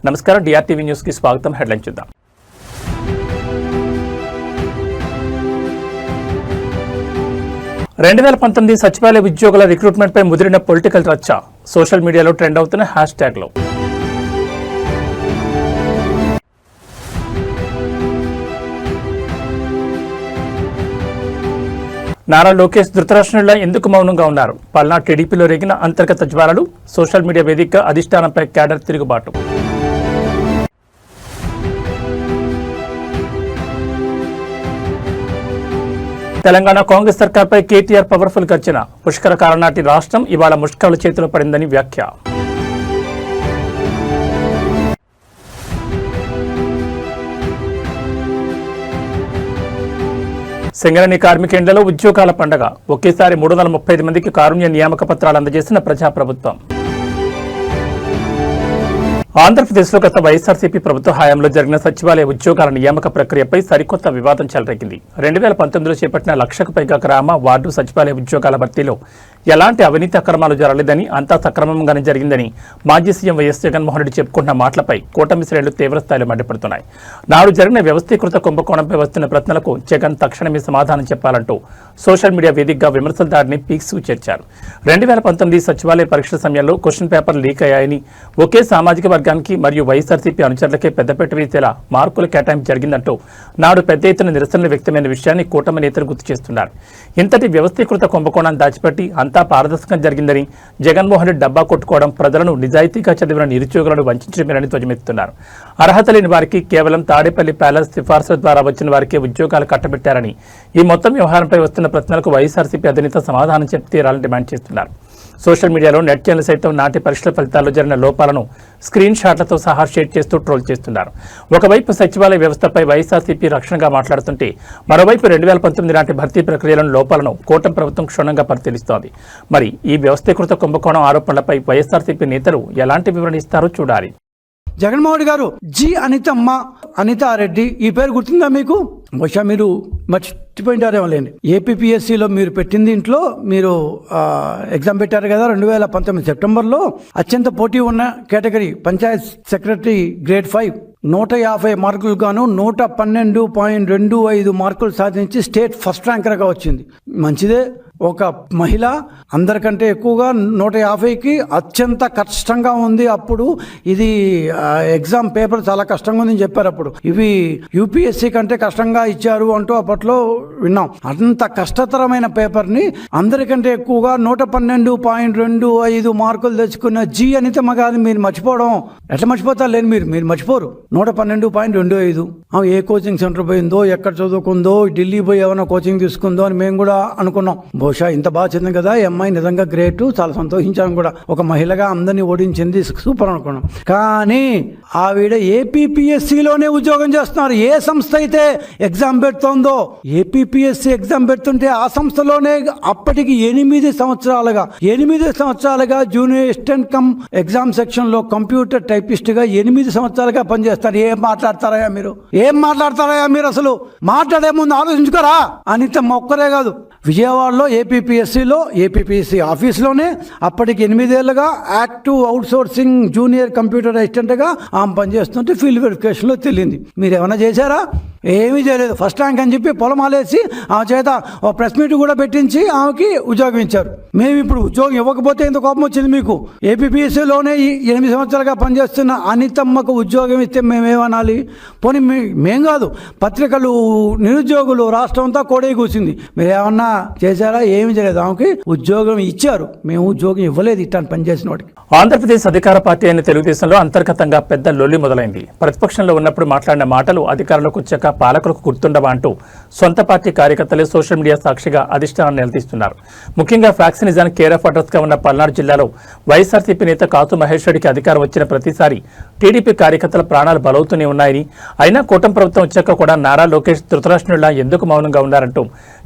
నమస్కారం, డిఆర్టీవీ న్యూస్ కి స్వాగతం. హెడ్లైన్ చూద్దాం. సచివాలయ ఉద్యోగుల రిక్రూట్మెంట్ పై ముదిరిన పొలిటికల్ రచ్చ. సోషల్ మీడియాలో ట్రెండ్ అవుతున్న హ్యాష్ ట్యాగ్లు. నారా లోకేష్ ధృతరాష్ట్రునిలా ఎందుకు మౌనంగా ఉన్నారు? పల్నాడు టీడీపీలో రేగిన అంతర్గత జ్వాలలు. సోషల్ మీడియా వేదికగా అధిష్టానంపై క్యాడర్ తిరుగుబాటు. తెలంగాణ కాంగ్రెస్ సర్కార్పై కేటీఆర్ పవర్ఫుల్ గర్జన. పుష్కర కాలం నాటి రాష్ట్రం ఇవాళ ముష్కరుల చేతిలో పడిందని వ్యాఖ్య. సింగరేణి కార్మికేండ్లలో ఉద్యోగాల పండగ. ఒకేసారి 335 మందికి కారుణ్య నియామక పత్రాలు అందజేసిన ప్రజాప్రభుత్వం. ఆంధ్రప్రదేశ్లో గత వైఎస్ఆర్సీపీ ప్రభుత్వ హయాంలో జరిగిన సచివాలయ ఉద్యోగాల నియామక ప్రక్రియపై సరికొత్త వివాదం చెలరేగింది. 2019లో చేపట్టిన 1,00,000కు పైగా గ్రామ వార్డు సచివాలయ ఉద్యోగాల భర్తీలో ఎలాంటి అవినీతి అక్రమాలు జరగలేదని, అంతా సక్రమంగానే జరిగిందని మాజీ సీఎం వైఎస్ జగన్మోహన్ రెడ్డి చెప్పుకుంటున్న మాటలపై కూటమి శ్రేణులు తీవ్రస్థాయిలో మండిపడుతున్నాయి. నాడు జరిగిన వ్యవస్థీకృత కుంభకోణంపై వస్తున్న ప్రశ్నలకు జగన్ తక్షణమే సమాధానం చెప్పాలంటూ సోషల్ మీడియా వేదికగా విమర్శల దాడిని పీక్స్కు చేర్చారు. 2019 సచివాలయ పరీక్షల సమయంలో క్వశ్చన్ పేపర్ లీక్ అయ్యాయని, ఒకే సామాజిక వర్గానికి మరియు వైఎస్ఆర్సీపీ అనుచరులకే పెద్దపీట వేసేలా మార్కుల కేటాయింపు జరిగిందంటూ నాడు పెద్ద ఎత్తున నిరసనలు వ్యక్తమైన విషయాన్ని కూటమి నేతలు గుర్తు చేస్తున్నారు. ఇంతటి వ్యవస్థీకృత కుంభకోణాన్ని దాచిపెట్టి అంతా పారదర్శకంగా జరిగిందని, జగన్మోహన్ రెడ్డి డబ్బా కొట్టుకోవడం, ప్రజలను నిజాయితీగా చదివిన నిరుద్యోగులను వంచడమేనని ధ్వజమెత్తున్నారు. అర్హత లేని వారికి కేవలం తాడేపల్లి ప్యాలెస్ సిఫార్సుల ద్వారా వచ్చిన వారికే ఉద్యోగాలు కట్టబెట్టారని, ఈ మొత్తం వ్యవహారంపై వస్తున్న ప్రశ్నలకు వైఎస్ఆర్సీపీ అధినేత సమాధానం చెప్పి తీరాలని డిమాండ్ చేస్తున్నారు. సోషల్ మీడియాలో నెట్ ఛానల్ సైతం నాటి పరీక్షల ఫలితాల్లో జరిగిన లోపాలను స్క్రీన్ షాట్లతో సహా షేర్ చేస్తూ ట్రోల్ చేస్తున్నారు. ఒకవైపు సచివాలయ వ్యవస్థపై వైఎస్ఆర్సీపీ రక్షణగా మాట్లాడుతుంటే, మరోవైపు 2019 నాటి భర్తీ ప్రక్రియలోని లోపాలను కూటమి ప్రభుత్వం క్షుణ్ణంగా పరిశీలిస్తోంది. మరి ఈ వ్యవస్థీకృత కుంభకోణం ఆరోపణలపై వైఎస్ఆర్సీపీ నేతలు ఎలాంటి వివరణ ఇస్తారో చూడాలి. జగన్మోహన్ గారు జి అనితమ్మ, అనితారెడ్డి, ఈ పేరు గుర్తుందా మీకు? బహుశా మీరు మర్చిపోయింటారేమో లేండి. ఏపీపీఎస్సీలో మీరు పెట్టిన దీంట్లో మీరు ఎగ్జామ్ పెట్టారు కదా 2019 సెప్టెంబర్లో. అత్యంత పోటీ ఉన్న కేటగిరీ పంచాయత్ సెక్రటరీ గ్రేడ్ 5 150 మార్కులు గాను 112.25 మార్కులు సాధించి స్టేట్ ఫస్ట్ ర్యాంకర్గా వచ్చింది. మంచిదే. ఒక మహిళ అందరికంటే ఎక్కువగా 150కి అత్యంత కష్టంగా ఉంది. అప్పుడు ఇది ఎగ్జామ్ పేపర్ చాలా కష్టంగా ఉందని చెప్పారు. అప్పుడు ఇవి యూపీఎస్సీ కంటే కష్టంగా ఇచ్చారు అంటూ అప్పట్లో విన్నాం. అంత కష్టతరమైన పేపర్ని అందరికంటే ఎక్కువగా 112.25 మార్కులు తెచ్చుకున్న జి అనితమ్మ గారిని మీరు మర్చిపోవడం ఎట్లా మర్చిపోతారు? లేని మీరు మర్చిపోరు. 112.25 ఏ కోచింగ్ సెంటర్ పోయిందో, ఎక్కడ చదువుకుందో, ఢిల్లీ పోయి ఏమైనా కోచింగ్ తీసుకుందో అని మేము కూడా అనుకున్నాం. బహుశా ఇంత బాగా చదివింది కదా ఈ అమ్మాయి, నిజంగా గ్రేట్, చాలా సంతోషించాను కూడా. ఒక మహిళగా అందరినీ ఓడించింది, సూపర్ అనుకున్నాం. కానీ ఆవిడ ఏపీపీఎస్సీలోనే ఉద్యోగం చేస్తున్నారు. ఏ సంస్థ అయితే ఎగ్జామ్ పెడుతోందో, ఏపీపీఎస్సీ ఎగ్జామ్ పెడుతుంటే ఆ సంస్థలోనే అప్పటికి 8 సంవత్సరాలుగా జూనియర్ అసిస్టెంట్ కమ్ ఎగ్జామ్ సెక్షన్లో కంప్యూటర్ టైపిస్ట్గా 8 సంవత్సరాలుగా పనిచేస్తారు. ఏం మాట్లాడతారయ్యా మీరు? అసలు మాట్లాడే ముందు ఆలోచించుకోరా? అనితమ్మ ఒక్కరే కాదు, విజయవాడలో ఏపీపీఎస్సీ ఆఫీస్లోనే అప్పటికి 8 ఏళ్ళుగా యాక్టివ్ అవుట్సోర్సింగ్ జూనియర్ కంప్యూటర్ అసిస్టెంట్గా ఆమె పనిచేస్తుంటే ఫీల్డ్ వెరిఫికేషన్లో తెలియంది. మీరు ఏమైనా చేశారా? ఏమీ చేయలేదు. ఫస్ట్ ర్యాంక్ అని చెప్పి పొలమాలేసి ఆమె చేత ఒక ప్రెస్ మీట్ కూడా పెట్టించి ఆమెకి ఉద్యోగం ఇచ్చారు. మేము ఇప్పుడు ఉద్యోగం ఇవ్వకపోతే ఎంత కోపం వచ్చింది మీకు? ఏపీపీఎస్సీలోనే 8 సంవత్సరాలుగా పనిచేస్తున్న అనితమ్మకు ఉద్యోగం ఇస్తే మేమేమనాలి? పోనీ మేం కాదు, పత్రికలు, నిరుద్యోగులు, రాష్ట్రం అంతా కోడే కూర్చుంది. మీరు ఏమన్నా చేశారా? ఏమి చేయలేదు. ఆమెకి ఉద్యోగం ఇచ్చారు, మేము ఉద్యోగం ఇవ్వలేదు ఇట్లాంటి పనిచేసిన వాడికి. ఆంధ్రప్రదేశ్ అధికార పార్టీ అయిన తెలుగుదేశంలో అంతర్గతంగా పెద్ద లొల్లి మొదలైంది. ప్రతిపక్షంలో ఉన్నప్పుడు మాట్లాడిన మాటలు అధికారంలోకి వచ్చాక పాలకులకు గుర్తుండవా అంటూ సొంత పార్టీ కార్యకర్తలే సోషల్ మీడియా సాక్షిగా అధిష్టానాన్ని నిలదీస్తున్నారు. ముఖ్యంగా ఫ్యాక్సినిజానికి కేర్ ఆఫ్ అడ్రస్ గా ఉన్న పల్నాడు జిల్లాలో వైఎస్ఆర్సీపీ నేత కాసు మహేష్ రెడ్డికి అధికారం వచ్చిన ప్రతిసారి టీడీపీ కార్యకర్తల ప్రాణాలు బలవుతూనే ఉన్నాయని, అయినా కూటమి ప్రభుత్వం వచ్చాక కూడా నారా లోకేష్ ధృతరాష్ట్రునిలా ఎందుకు మౌనంగా ఉన్నారంటూ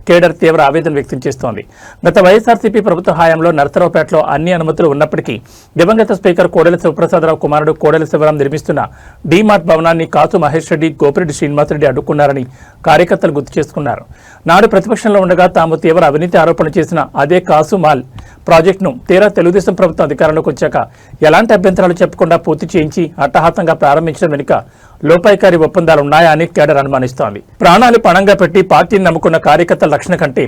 కేడర్ తీవ్ర ఆవేదన వ్యక్తం చేస్తోంది. గత వైఎస్ఆర్సీపీ ప్రభుత్వ హయాంలో నరసరావుపేటలో అన్ని అనుమతులు ఉన్నప్పటికీ దివంగత స్పీకర్ కోడెల శివప్రసాదరావు కుమారుడు కోడెల శివరాం నిర్మిస్తున్న డీమార్ట్ భవనాన్ని కాసు మహేష్ రెడ్డి, గోపిరెడ్డి శ్రీనివాసరెడ్డి అడ్డుకున్నారని కార్యకర్తలు గుర్తు చేసుకున్నారు. నాడు ప్రతిపక్షంలో ఉండగా తాము తీవ్ర అవినీతి ఆరోపణలు చేసిన అదే కాసు మాల్ ప్రాజెక్టును తీరా తెలుగుదేశం ప్రభుత్వం అధికారంలోకి వచ్చాక ఎలాంటి అభ్యంతరాలు చెప్పకుండా పూర్తి చేయించి అట్టహాసంగా ప్రారంభించడం వెనుక లోపాయికారి ఒప్పందాలు ఉన్నాయా అని కేడర్ అనుమానిస్తోంది. ప్రాణాలు పణంగా పెట్టి పార్టీని నమ్ముకున్న కార్యకర్తల రక్షణ కంటే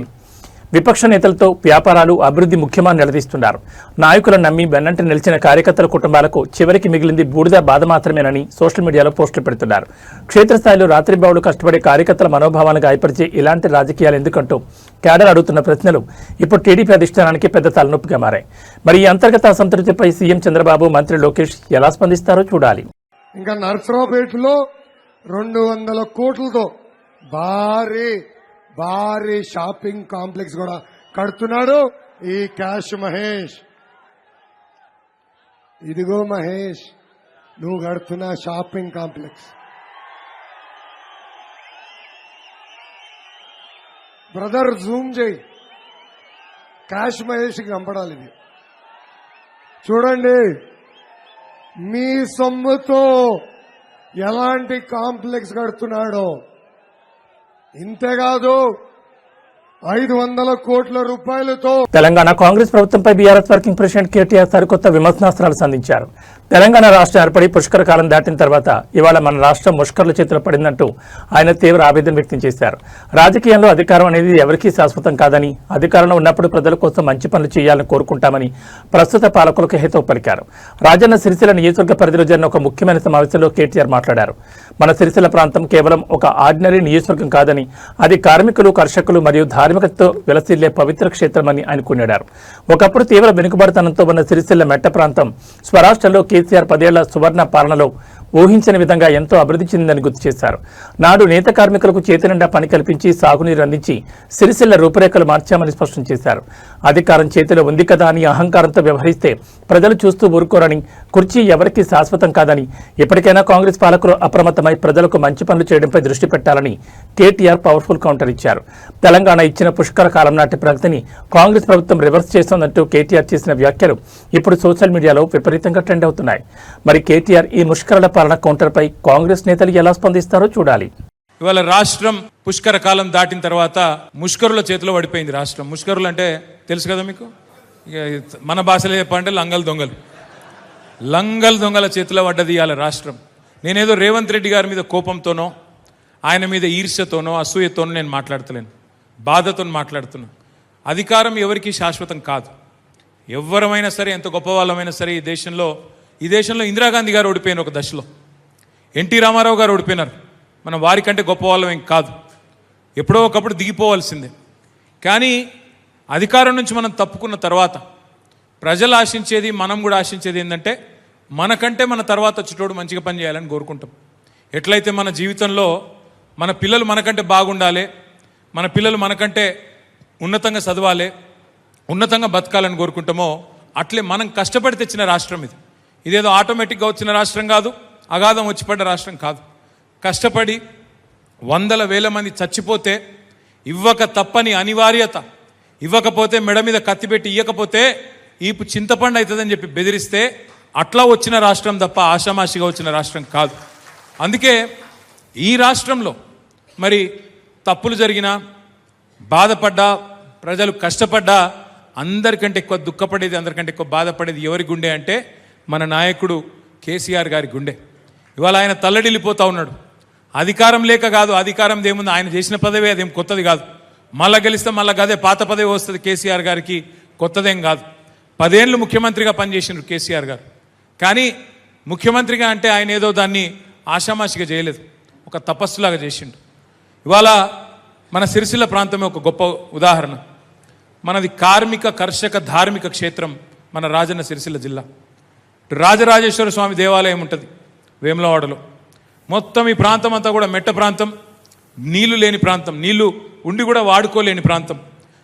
విపక్ష నేతలతో వ్యాపారాలు, అభివృద్ధి ముఖ్యమని నిలదీస్తున్నారు. నాయకులను నమ్మి వెన్నంటి నిలిచిన కార్యకర్తల కుటుంబాలకు చివరికి మిగిలింది బూడిద బాధ మాత్రమేనని సోషల్ మీడియాలో పోస్టులు పెడుతున్నారు. క్షేత్రస్థాయిలో రాత్రింబావులు కష్టపడే కార్యకర్తల మనోభావాలను గాయపరిచే ఇలాంటి రాజకీయాలు ఎందుకంటూ కేడర్ అడుగుతున్న ప్రశ్నలు ఇప్పుడు టీడీపీ అధిష్టానానికి పెద్ద తలనొప్పిగా మారాయి. మరి ఈ అంతర్గత అసంతృప్తిపై సీఎం చంద్రబాబు, మంత్రి లోకేష్ ఎలా స్పందిస్తారో చూడాలి. ఇంకా నర్సరావుపేటలో 200 కోట్లతో భారీ షాపింగ్ కాంప్లెక్స్ కూడా కడుతున్నాడు ఈ క్యాష్ మహేష్. ఇదిగో మహేష్, నువ్వు కడుతున్న షాపింగ్ కాంప్లెక్స్. బ్రదర్ జూమ్ చేయి, క్యాష్ మహేష్కి కనపడాలి. ఇది చూడండి, మీ సొమ్ముతో ఎలాంటి కాంప్లెక్స్ కడుతున్నాడో. ఇంతేకాదు 500 కోట్ల రూపాయలతో తెలంగాణ కాంగ్రెస్ ప్రభుత్వంపై బీఆర్ఎస్ వర్కింగ్ ప్రెసిడెంట్ కేటీఆర్ సరికొత్త విమర్శనాస్త్రాలు సంధించారు. తెలంగాణ రాష్ట్రం ఏర్పడి పుష్కర కాలం దాటిన తర్వాత ఇవాళ మన రాష్ట్రం ముష్కర్ల చేతిలో పడిందంటూ ఆయన తీవ్ర ఆవేదన వ్యక్తం చేశారు. రాజకీయంలో అధికారం అనేది ఎవరికీ శాశ్వతం కాదని, అధికారంలో ఉన్నప్పుడు ప్రజల కోసం మంచి పనులు చేయాలని కోరుకుంటామని ప్రస్తుత పాలకులకు హితవు పలికారు. రాజన్న సిరిసిల్ల నియోజకవర్గ పరిధిలో జరిగిన ఒక ముఖ్యమైన సమావేశంలో కేటీఆర్ మాట్లాడారు. మన సిరిసిల్ల ప్రాంతం కేవలం ఒక ఆర్డినరీ నియోజకవర్గం కాదని, అది కార్మికులు, కర్షకులు మరియు ధార్మికతతో వెలసిల్లే పవిత్ర క్షేత్రమని ఆయన కొనియాడారు. ఒకప్పుడు తీవ్ర వెనుకబడితనంతో ఉన్న సిరిసిల్ల మెట్ట ప్రాంతం స్వరాష్ట్రంలో కేసీఆర్ 10 ఏళ్ల సువర్ణ పాలనలో ఊహించని విధంగా ఎంతో అభివృద్ధి చెందిందని గుర్తు చేశారు. నాడు నేత కార్మికులకు చేతి నిండా పని కల్పించి సాగునీరు అందించి సిరిసిల్ల రూపురేఖలు మార్చామని స్పష్టం చేశారు. అధికారం చేతిలో ఉంది కదా అని అహంకారంతో వ్యవహరిస్తే ప్రజలు చూస్తూ ఊరుకోరని, కుర్చీ ఎవరికీ శాశ్వతం కాదని, ఇప్పటికైనా కాంగ్రెస్ పాలకులు అప్రమత్తమై ప్రజలకు మంచి పనులు చేయడంపై దృష్టి పెట్టాలని కేటీఆర్ పవర్ఫుల్ కౌంటర్ ఇచ్చారు. తెలంగాణ ఇచ్చిన పుష్కర కాలం నాటి ప్రగతిని కాంగ్రెస్ ప్రభుత్వం రివర్స్ చేస్తోందంటూ కేటీఆర్ చేసిన వ్యాఖ్యలు ఇప్పుడు సోషల్ మీడియాలో విపరీతంగా ట్రెండ్ అవుతున్నాయి. మరి కేటీఆర్ ఈ ముష్కరల పాలన కౌంటర్పై కాంగ్రెస్ నేతలు ఎలా స్పందిస్తారో చూడాలి. ఇవాళ రాష్ట్రం పుష్కర కాలం దాటిన తర్వాత ముష్కరుల చేతిలో పడిపోయింది రాష్ట్రం. ముష్కరులు అంటే తెలుసు కదా మీకు, మన భాషలో చెప్పంటే లంగల్ దొంగల చేతిలో పడ్డది ఇవాళ రాష్ట్రం. నేనేదో రేవంత్ రెడ్డి గారి మీద కోపంతోనో, ఆయన మీద ఈర్ష్యతోనో, అసూయతోనో నేను మాట్లాడతలేను, బాధతో మాట్లాడుతున్నా. అధికారం ఎవరికీ శాశ్వతం కాదు. ఎవరమైనా సరే, ఎంత గొప్ప వాళ్ళమైనా సరే, ఈ దేశంలో ఇందిరాగాంధీ గారు ఓడిపోయిన ఒక దశలో, ఎన్టీ రామారావు గారు ఓడిపోయినారు. మనం వారికంటే గొప్ప వాళ్ళమేం కాదు, ఎప్పుడో ఒకప్పుడు దిగిపోవాల్సిందే. కానీ అధికారం నుంచి మనం తప్పుకున్న తర్వాత ప్రజలు ఆశించేది, మనం కూడా ఆశించేది ఏంటంటే మనకంటే మన తర్వాత వచ్చేటోడు మంచిగా పని చేయాలని కోరుకుంటాం. ఎట్లయితే మన జీవితంలో మన పిల్లలు మనకంటే బాగుండాలి, మన పిల్లలు మనకంటే ఉన్నతంగా చదవాలి, ఉన్నతంగా బతకాలని కోరుకుంటామో, అట్లే మనం కష్టపడి తెచ్చిన రాష్ట్రం ఇది. ఇదేదో ఆటోమేటిక్గా వచ్చిన రాష్ట్రం కాదు, అగాధం వచ్చి పడ్డ రాష్ట్రం కాదు. కష్టపడి 100,000 మంది చచ్చిపోతే ఇవ్వక తప్పని అనివార్యత, ఇవ్వకపోతే మెడ మీద కత్తి పెట్టి ఇవ్వకపోతే ఈపు చింతపండు అవుతుందని చెప్పి బెదిరిస్తే అట్లా వచ్చిన రాష్ట్రం తప్ప ఆషామాషిగా వచ్చిన రాష్ట్రం కాదు. అందుకే ఈ రాష్ట్రంలో మరి తప్పులు జరిగినా, బాధపడ్డా, ప్రజలు కష్టపడ్డా, అందరికంటే ఎక్కువ దుఃఖపడేది, అందరికంటే ఎక్కువ బాధపడేది ఎవరి గుండె అంటే మన నాయకుడు కేసీఆర్ గారి గుండె. ఇవాళ ఆయన తల్లడిల్లిపోతూ ఉన్నాడు. అధికారం లేక కాదు, అధికారం ఏముంది, ఆయన చేసిన పదవి అదేం కొత్తది కాదు. మళ్ళా గెలిస్తే మళ్ళా అదే పాత పదవి వస్తుంది కేసీఆర్ గారికి, కొత్తదేం కాదు. 10 ఏళ్ళు ముఖ్యమంత్రిగా పనిచేసినారు కేసీఆర్ గారు. కానీ ముఖ్యమంత్రిగా అంటే ఆయన ఏదో దాన్ని ఆషామాషిగా చేయలేదు, ఒక తపస్సులాగా చేసిండు. ఇవాళ మన సిరిసిల్ల ప్రాంతమే ఒక గొప్ప ఉదాహరణ. మనది కార్మిక, కర్షక, ధార్మిక క్షేత్రం మన రాజన్న సిరిసిల్ల జిల్లా. రాజరాజేశ్వర స్వామి దేవాలయం ఉంటుంది వేములవాడలో. మొత్తం ఈ ప్రాంతం అంతా కూడా మెట్ట ప్రాంతం, నీళ్లు లేని ప్రాంతం, నీళ్లు ఉండి కూడా వాడుకోలేని ప్రాంతం.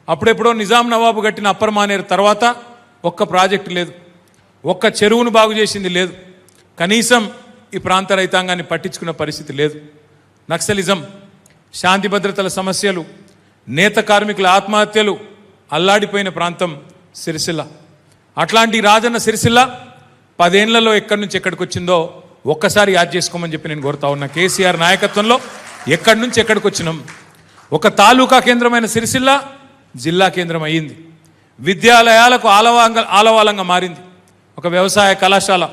అప్పుడెప్పుడో నిజాం నవాబు కట్టిన అప్పర్ మానేరు తర్వాత ఒక్క ప్రాజెక్టు లేదు, ఒక్క చెరువును బాగు చేసింది లేదు, కనీసం ఈ ప్రాంత రైతాంగాన్ని పట్టించుకున్న పరిస్థితి లేదు. నక్సలిజం, శాంతి భద్రతల సమస్యలు, నేత కార్మికుల ఆత్మహత్యలు అల్లాడిపోయిన ప్రాంతం సిరిసిల్ల. అట్లాంటి రాజన్న సిరిసిల్ల 10 ఏళ్లలో ఎక్కడి నుంచి ఎక్కడికి వచ్చిందో ఒక్కసారి యాద్ చేసుకోమని చెప్పి నేను కోరుతా ఉన్నా. కేసీఆర్ నాయకత్వంలో ఎక్కడి నుంచి ఎక్కడికి వచ్చినాం. ఒక తాలూకా కేంద్రమైన సిరిసిల్ల జిల్లా కేంద్రం అయ్యింది. విద్యాలయాలకు ఆలవాలంగా మారింది. ఒక వ్యవసాయ కళాశాల,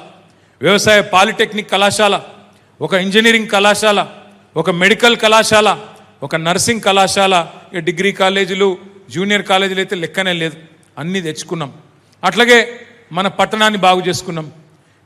వ్యవసాయ పాలిటెక్నిక్ కళాశాల, ఒక ఇంజనీరింగ్ కళాశాల, ఒక మెడికల్ కళాశాల, ఒక నర్సింగ్ కళాశాల, డిగ్రీ కాలేజీలు, జూనియర్ కాలేజీలు అయితే లెక్కనే లేదు. అన్నీ తెచ్చుకున్నాం. అట్లాగే మన పట్టణాన్ని బాగు చేసుకున్నాం.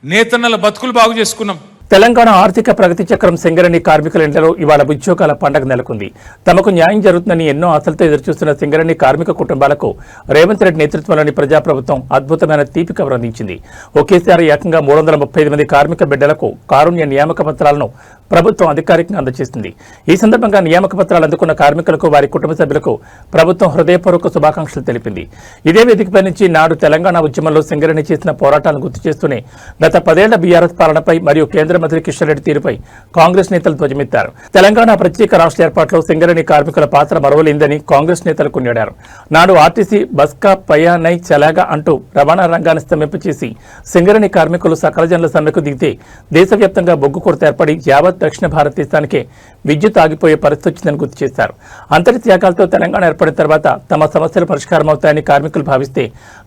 నేతన్నల బతుకులు బాగు చేసుకున్నాం. తెలంగాణ ఆర్థిక ప్రగతి చక్రం సింగరేణి కార్మికుల ఇంట్లో ఇవాళ ఉద్యోగాల పండగ నెలకొంది. తమకు న్యాయం జరుగుతుందని ఎన్నో ఆశలతో ఎదురుచూస్తున్న సింగరేణి కార్మిక కుటుంబాలకు రేవంత్ రెడ్డి నేతృత్వంలోని ప్రజాప్రభుత్వం అద్భుతమైన తీపి కబురు అందించింది. ఒకేసారి ఏకంగా 335 మంది కార్మిక బిడ్డలకు కారుణ్య నియామక పత్రాలను ప్రభుత్వం అధికారికంగా అందజేసింది. ఈ సందర్భంగా నియామక పత్రాలు అందుకున్న కార్మికులకు, వారి కుటుంబ సభ్యులకు ప్రభుత్వం హృదయపూర్వక శుభాకాంక్షలు తెలిపింది. ఇదే వేదికపై నుంచి నాడు తెలంగాణ ఉద్యమంలో సింగరేణి చేసిన పోరాటాలను గుర్తు చేస్తూనే గత 10 ఏళ్ల బీఆర్ఎస్ పాలనపై మరియు కేంద్ర మంత్రి కిషన్ రెడ్డి తీరుపై కాంగ్రెస్ నేతలు ధ్వజమెత్తారు. తెలంగాణ ప్రత్యేక రాష్ట్ర ఏర్పాటులో సింగరేణి కార్మికుల పాత్ర మరవలేందని కాంగ్రెస్ నేతలు కొనియాడారు. నాడు ఆర్టీసీ బస్కా పయానై చలాగా అంటూ రవాణా రంగాన్ని స్తంభింప చేసి సింగరేణి కార్మికులు సకల జనుల సమ్మెకు దిగితే దేశవ్యాప్తంగా బొగ్గు కొరత ఏర్పడి యావత్ దక్షిణ భారతదేశానికే విద్యుత్ ఆగిపోయే పరిస్థితి వచ్చిందని గుర్తు చేశారు. అంతటి త్యాగాలతో తెలంగాణ ఏర్పడిన తర్వాత తమ సమస్యలు పరిష్కారం అవుతాయని కార్మికులు భావిస్తే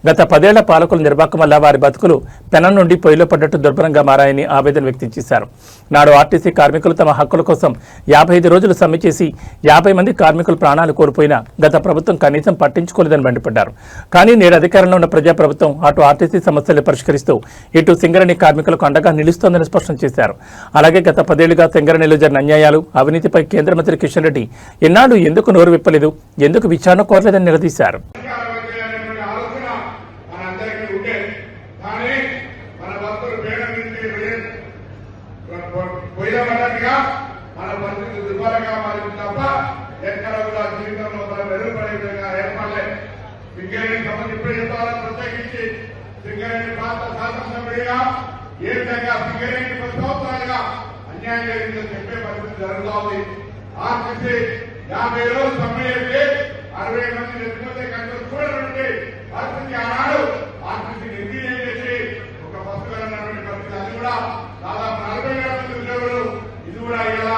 గత 10 ఏళ్ల పాలకుల నిర్వాహకం వల్ల వారి బతుకులు పెనం నుండి పొయ్యిలో పడ్డట్టు దుర్భరంగా మారాయని ఆవేదన వ్యక్తం చేశారు. నాడు ఆర్టీసీ కార్మికులు తమ హక్కుల కోసం 55 రోజులు సమ్మె చేసి 50 మంది కార్మికులు ప్రాణాలు కోల్పోయినా గత ప్రభుత్వం కనీసం పట్టించుకోలేదని మండిపడ్డారు. కానీ నేడు అధికారంలో ఉన్న ప్రజాప్రభుత్వం అటు ఆర్టీసీ సమస్యలు పరిష్కరిస్తూ ఇటు సింగరేణి కార్మికులకు అండగా నిలుస్తోందని స్పష్టం చేశారు. అలాగే గత 10 ఏళ్లుగా సింగరేణిలో జరిగిన అన్యాయాలు, అవినీతిపై కేంద్ర మంత్రి కిషన్ రెడ్డి ఎన్నాళ్ళు ఎందుకు నోరు విప్పలేదు, ఎందుకు విచారణ కోరలేదని నిలదీశారు. మన పరిస్థితి దుర్భరంగా మారింది తప్ప ఎక్కడ కూడా జీవితంలో మనం మెరుగుపడే విధంగా ఏర్పడలేదు. సింగరేణి సంబంధించి ఇప్పుడే చెప్తారని ప్రత్యేకించి సింగరేణి ప్రాంత శాసనసభ్యుడిగా ఏ విధంగా సింగరేణి 10 సంవత్సరాలుగా అన్యాయం జరిగిందని చెప్పే పరిస్థితి జరుగుతోంది. ఆర్టీసీ 50 రోజులు సమ్మె చేస్తే 60 మంది చనిపోతే కనుక చూడనంటే పరిస్థితి ఆనాడు ఆర్టీసీ నిర్వీర్యం చేసి ఒక బస్సు వెళ్ళినటువంటి పరిస్థితి. అది కూడా దాదాపు 40,000 మంది ఉద్యోగులు, ఇది కూడా ఇలా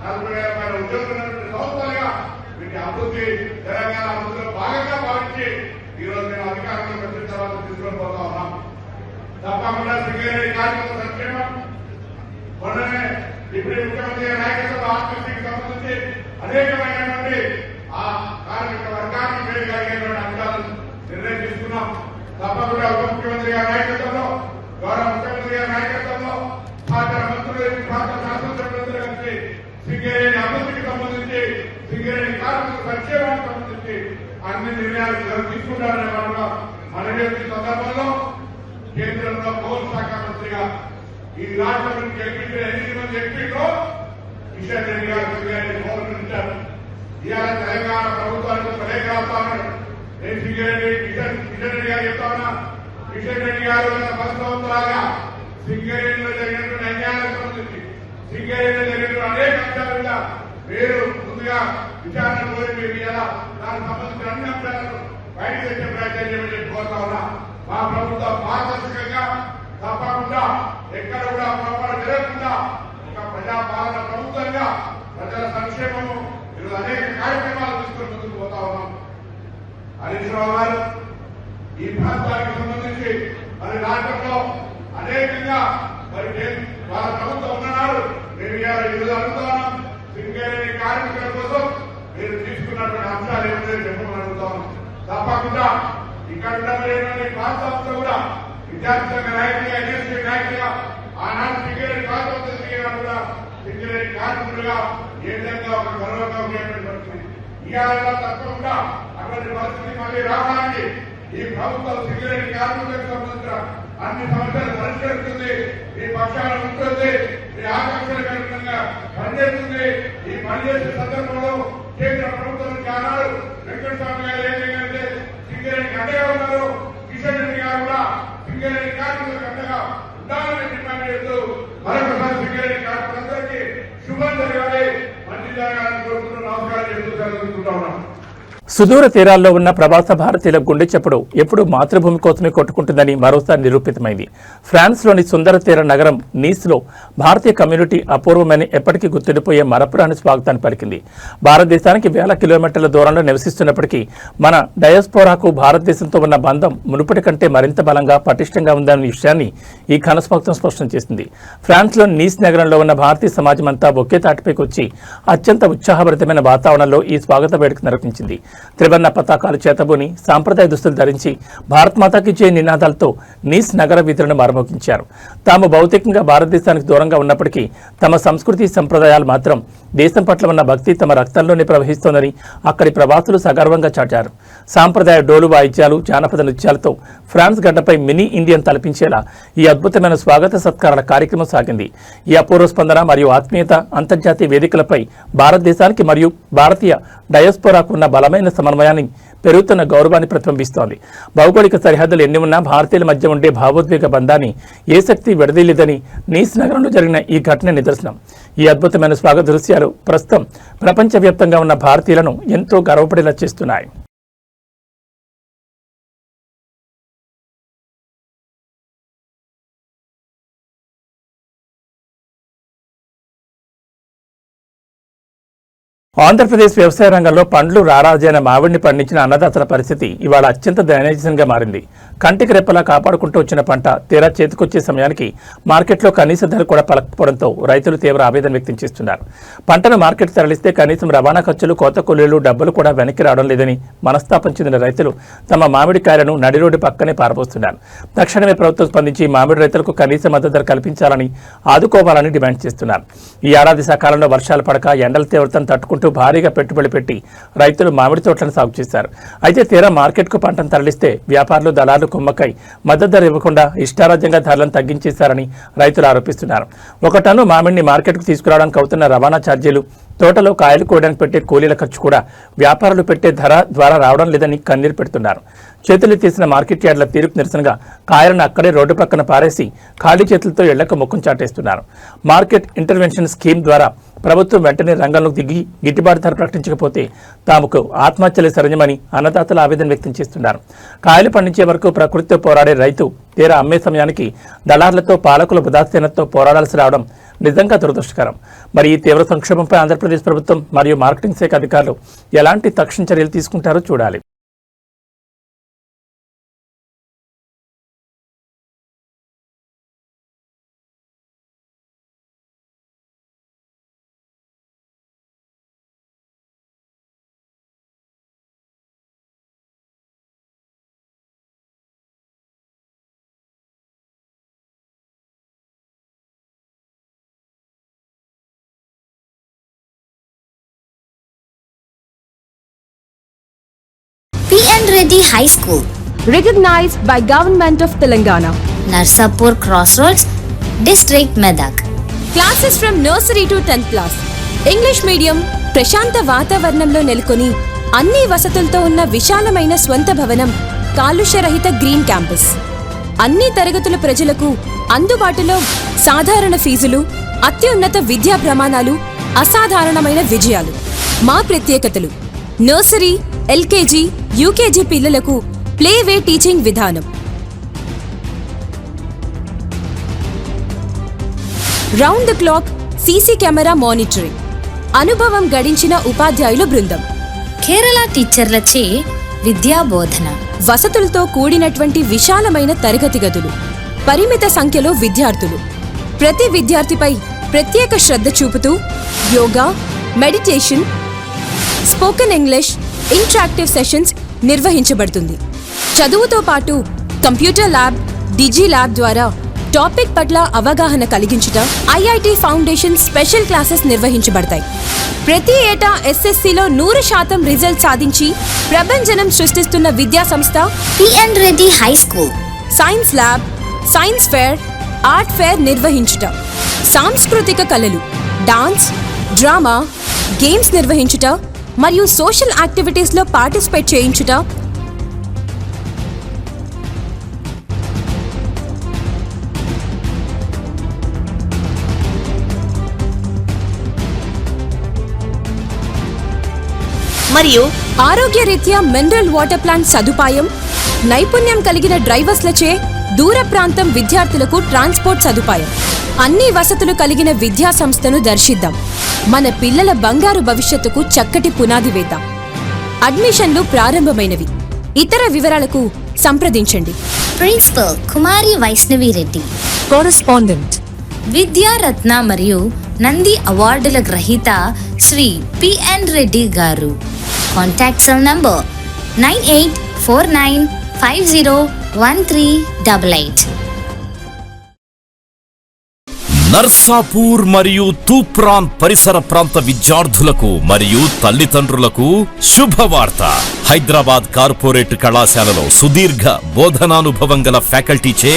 40,000 పైన ఉద్యోగులు సంవత్సరాలుగా వీటి అభివృద్ధి తెలంగాణ అభివృద్ధిలో భాగంగా భావించి ఈ రోజు మేము అధికారంలోకి వచ్చిన తర్వాత తీసుకొని పోతా ఉన్నాం. తప్పకుండా సింగరేణి కార్మికుల సంక్షేమం మొన్ననే ఇప్పుడు ముఖ్యమంత్రి నాయకత్వంలో ఆర్టీసీకి సంబంధించి అనేకమైనటువంటి ఆ కార్మిక వర్గానికి మేలు కలిగేటువంటి అంశాలను నిర్ణయం తీసుకున్నాం. తప్పకుండా ఉప ముఖ్యమంత్రి గారి నాయకత్వంలో, గౌరవ ముఖ్యమంత్రి గారి నాయకత్వంలో, సహకార మంత్రులు, సహకార శాసనసభ్యులందరూ కలిసి సింగరేణి అభివృద్ధికి సంబంధించి, సింగరేణి కార్మికుల సంక్షేమానికి సంబంధించి అన్ని నిర్ణయాలు తీసుకుంటారనే మాట మనవి సందర్భంలో కేంద్రంలో పౌర శాఖ మంత్రిగా ఈ రాష్ట్రం నుంచి గెలిపించిన 8 మంది ఎంపీలో కిషన్ రెడ్డి గారు సింగరేణి గౌరవించారు. ఇవాళ తెలంగాణ ప్రభుత్వానికి ఒక లేఖ రాస్తా ఉన్నాడు. నేను కిషన్ రెడ్డి గారు చెప్తా ఉన్నా, కిషన్ రెడ్డి గారు గత 10 సంవత్సరాలుగా సింగరేణిలో జరిగినటువంటి అన్యాయాలకు సంబంధించి, సింగరేణిలో జరిగినటువంటి అనేక అంశాల మీద మీరు ముందుగా విచారణ కోరి మీరు ఇలా దానికి సంబంధించిన అన్ని అంశాలను బయటకు తెచ్చే ప్రయత్నం చేయమని చెప్పి కోరుతా ఉన్నా. మా ప్రభుత్వం పారదర్శకంగా తప్పకుండా ఎక్కడ కూడా పొరపాటు జరగకుండా ఒక ప్రజాపాలన ప్రభుత్వంగా ప్రజల సంక్షేమము ఈరోజు అనేక కార్యక్రమాలు తీసుకుని ముందుకు పోతా ఉన్నాం. హరీష్ రావు గారు ఈ ప్రాంతానికి సంబంధించి మరి రాష్ట్రంలో అనేకంగా మరి వాళ్ళ ప్రభుత్వం ఉన్నారు. మేము ఈరోజు అడుగుతున్నాం, సింగరేణి కార్మికుల కోసం మీరు తీసుకున్నటువంటి అంశాలు ఏమిటో చెప్పమని అడుగుతాం. తప్పకుండా ఇక్కడ ఉన్నటువంటి ప్రాంతంలో కూడా విద్యార్థి సంఘ నాయకులుగా, ఎన్ఎస్సీ నాయకులుగా, ఆనాడు సింగరేణి ప్రాంతంలో కూడా సింగరేణి కార్మికులుగా ఏ విధంగా ఒక గౌరవంగా ఉండేటువంటి పరిస్థితి. ఇవాళ తప్పకుండా అటువంటి పరిస్థితి మళ్ళీ రావడానికి ఈ ప్రభుత్వం సింగరేణి కార్మికులకు సంబంధించిన అన్ని సమస్యలు పరిష్కరిస్తుంది, మీ పక్షాన ఉంటుంది, మీ ఆకాంక్షలకు అనుగుణంగా పనిచేస్తుంది. ఈ పనిచేసే సందర్భంలో కేంద్ర ప్రభుత్వం నుంచి ఆనాడు వెంకటస్వామి గారు ఏం చేయాలంటే సింగరేణికి అండగా ఉన్నారు. కిషన్ రెడ్డి గారు కూడా సింగరేణి కార్మికులకు అండగా ఉండాలని డిమాండ్ చేస్తూ మరొకసారి సింగరేణి కార్మికులందరికీ శుభం జరగాలి, మంచి జరగాలని కోరుకుంటూ నమస్కారం చేస్తూ సెలవుకుంటా ఉన్నాం. సుదూర తీరాల్లో ఉన్న ప్రవాస భారతీయుల గుండె చప్పుడు ఎప్పుడూ మాతృభూమి కోసమే కొట్టుకుంటుందని మరోసారి నిరూపితమైంది. ఫ్రాన్స్లోని సుందర తీర నగరం నీస్లో భారతీయ కమ్యూనిటీ అపూర్వమని ఎప్పటికీ గుర్తుండిపోయే మరపురాని స్వాగతాన్ని పలికింది. భారతదేశానికి వేల కిలోమీటర్ల దూరంలో నివసిస్తున్నప్పటికీ మన డయాస్పోరాకు భారతదేశంతో ఉన్న బంధం మునుపటి కంటే మరింత బలంగా పటిష్టంగా ఉందన్న విషయాన్ని ఈ ఘన స్వాగతం స్పష్టం చేసింది. ఫ్రాన్స్లోని నీస్ నగరంలో ఉన్న భారతీయ సమాజం అంతా ఒకే తాటిపైకి వచ్చి అత్యంత ఉత్సాహభరితమైన వాతావరణంలో ఈ స్వాగత వేడుక నిర్వహించింది. త్రివర్ణ పతాకాలు చేతబూని సాంప్రదాయ దుస్తులు ధరించి భారత్ మాతాకి జై నినాదాలతో నీస్ నగర వీధులను మార్మోగించారు. తాము భౌతికంగా భారతదేశానికి దూరంగా ఉన్నప్పటికీ తమ సంస్కృతి సంప్రదాయాలు మాత్రం దేశం పట్ల ఉన్న భక్తి తమ రక్తంలోనే ప్రవహిస్తోందని అక్కడి ప్రవాసులు సగర్వంగా చాటారు. సాంప్రదాయ డోలు వాయిద్యాలు, జానపద నృత్యాలతో ఫ్రాన్స్ గడ్డపై మినీ ఇండియన్ తలపించేలా ఈ అద్భుతమైన స్వాగత సత్కారాల కార్యక్రమం సాగింది. ఈ అపూర్వ స్పందన మరియు ఆత్మీయత అంతర్జాతీయ వేదికలపై భారతదేశానికి మరియు భారతీయ డయాస్పోరాకు ఉన్న బలమైన సమన్వయాన్ని, పెరుగుతున్న గౌరవాన్ని ప్రతిబింబిస్తోంది. భౌగోళిక సరిహద్దులు ఎన్ని ఉన్నా భారతీయుల మధ్య ఉండే భావోద్వేగ బంధాన్ని ఏ శక్తి విడదీయలేదని నీస్ నగరంలో జరిగిన ఈ ఘటన నిదర్శనం. ఈ అద్భుతమైన స్వాగత దృశ్యాలు ప్రస్తుతం ప్రపంచవ్యాప్తంగా ఉన్న భారతీయులను ఎంతో గర్వపడేలా చేస్తున్నాయి. ఆంధ్రప్రదేశ్ వ్యవసాయ రంగంలో పండ్లు రారాజైన మామిడిని పండించిన అన్నదాతల పరిస్థితి ఇవాళ అత్యంత దయనీయంగా మారింది. కంటికి రెప్పలా కాపాడుకుంటూ వచ్చిన పంట తీరా చేతికొచ్చే సమయానికి మార్కెట్లో కనీస ధర కూడా పలకపోవడంతో రైతులు తీవ్ర ఆవేదన వ్యక్తం చేస్తున్నారు. పంటను మార్కెట్ తరలిస్తే కనీసం రవాణా ఖర్చులు, కోత కూలీలు, డబ్బులు కూడా వెనక్కి రావడం లేదని మనస్తాపం చెందిన రైతులు తమ మామిడికాయలను నడి రోడ్డు పక్కనే పారబోస్తున్నారు. తక్షణమే ప్రభుత్వం స్పందించి మామిడి రైతులకు కనీస మద్దతు ధర కల్పించాలని, ఆదుకోవాలని డిమాండ్ చేస్తున్నారు. ఈ ఏడాది సకాలంలో వర్షాలు పడక ఎండల తీవ్రతను తట్టుకుంటూ భారీగా పెట్టుబడి పెట్టి రైతులు మామిడి తోటలను సాగు చేశారు. అయితే తీరా మార్కెట్కు పంటను తరలిస్తే వ్యాపారులు, దళారులు కుమ్మక్కై మద్దతు ధర ఇవ్వకుండా ఇష్టారాజ్యంగా ధరలను తగ్గించేశారని రైతులు ఆరోపిస్తున్నారు. ఒక టన్ను మామిడిని మార్కెట్కు తీసుకురావడానికి అవుతున్న రవాణా ఛార్జీలు, తోటలో కాయలు కోయడానికి పెట్టే కూలీల ఖర్చు కూడా వ్యాపారులు పెట్టే ధర ద్వారా రావడం లేదని కన్నీరు పెడుతున్నారు. చేతులు తీసిన మార్కెట్ యార్డుల తీరుకు నిరసనగా కాయలను అక్కడే రోడ్డు పక్కన పారేసి ఖాళీ చేతులతో ఇళ్లకు ముఖం చాటేస్తున్నారు. మార్కెట్ ఇంటర్వెన్షన్ స్కీమ్ ద్వారా ప్రభుత్వం వెంటనే రంగంలోకి దిగి గిట్టుబాటు ధర ప్రకటించకపోతే తాముకు ఆత్మహత్యలే సరైనమని అన్నదాతలు ఆవేదన వ్యక్తం చేస్తున్నారు. కాయలు పండించే వరకు ప్రకృతితో పోరాడే రైతు తీరా అమ్మే సమయానికి దళారులతో, పాలకుల ఉదాసీనతతో పోరాడాల్సి రావడం నిజంగా దురదృష్టకరం. మరి ఈ తీవ్ర సంక్షోభంపై ఆంధ్రప్రదేశ్ ప్రభుత్వం మరియు మార్కెటింగ్ శాఖ అధికారులు ఎలాంటి తక్షణ చర్యలు తీసుకుంటారో చూడాలి. PN Reddy High School, recognized by Government of Telangana. Narsapur Crossroads, District Medak. Classes from nursery to 10th class. English medium, ప్రశాంత వాతావరణంలో నెలకొని అన్ని వసతులతో ఉన్న విశాలమైన స్వంత భవనం, కాలుష్యరహిత గ్రీన్ క్యాంపస్. అన్ని తరగతుల ప్రజలకు అందుబాటులో సాధారణ ఫీజులు, అత్యున్నత విద్యా ప్రమాణాలు, అసాధారణమైన విజయాలు. మా ప్రత్యేకతలు: నర్సరీ, LKG, UKG పిల్లలకు ప్లేవే టీచింగ్ విధానం, round the clock CC camera monitoring, అనుభవం గడించిన ఉపాధ్యాయుల బృందం, కేరళ టీచర్లచే విద్యా బోధన, వసతులతో కూడినటువంటి విశాలమైన తరగతి గదులు, పరిమిత సంఖ్యలో విద్యార్థులు, ప్రతి విద్యార్థిపై ప్రత్యేక శ్రద్ధ చూపుతూ yoga, meditation, spoken English, interactive sessions నిర్వహించబడుతుంది. చదువుతో పాటు కంప్యూటర్ ల్యాబ్, డిజి ల్యాబ్ ద్వారా టాపిక్ పట్ల అవగాహన కలిగించుట, IIT ఫౌండేషన్ స్పెషల్ క్లాసెస్ నిర్వహించబడతాయి. ప్రతి ఏటా SSCలో 100% రిజల్ట్ సాధించి ప్రభంజనం సృష్టిస్తున్న విద్యా సంస్థ PN Reddy High School. Science lab, science fair, art fair నిర్వహించుట, సాంస్కృతిక కళలు, డాన్స్, డ్రామా, గేమ్స్ నిర్వహించుట మరియు సోషల్ యాక్టివిటీస్లో పార్టిసిపేట్ చేయించుట, మరియు ఆరోగ్యరీత్యా మినరల్ వాటర్ ప్లాంట్ సదుపాయం, నైపుణ్యం కలిగిన డ్రైవర్స్లచే దూర ప్రాంతం విద్యార్థులకు ట్రాన్స్పోర్ట్ సదుపాయం, అన్ని వసతులు కలిగిన విద్యా సంస్థను దర్శిద్దాం. మన పిల్లల బంగారు భవిష్యత్తుకు చక్కటి పునాది వేద్దాం. అడ్మిషన్లు ప్రారంభమైనవి. ఇతర వివరాలకు సంప్రదించండి. ప్రిన్సిపల్ కుమారి వైష్ణవి రెడ్డి, కరెస్పాండెంట్ విద్యారత్న మరియు నంది అవార్డుల గ్రహీత శ్రీ పిఎన్ రెడ్డి గారు. Contact cell number 9849501388. నర్సాపూర్ మరియు తూప్రాన్ పరిసర ప్రాంత విద్యార్థులకు మరియు తల్లిదండ్రులకు శుభవార్త. హైదరాబాద్ కార్పొరేట్ కళాశాలలో సుదీర్ఘ బోధనానుభవం గల ఫ్యాకల్టీచే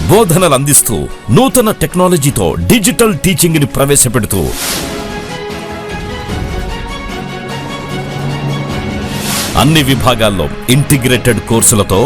బోధనలు అందిస్తూ నూతన టెక్నాలజీతో డిజిటల్ టీచింగ్ ని ప్రవేశపెడుతూ అన్ని విభాగాల్లో ఇంటిగ్రేటెడ్ కోర్సులతో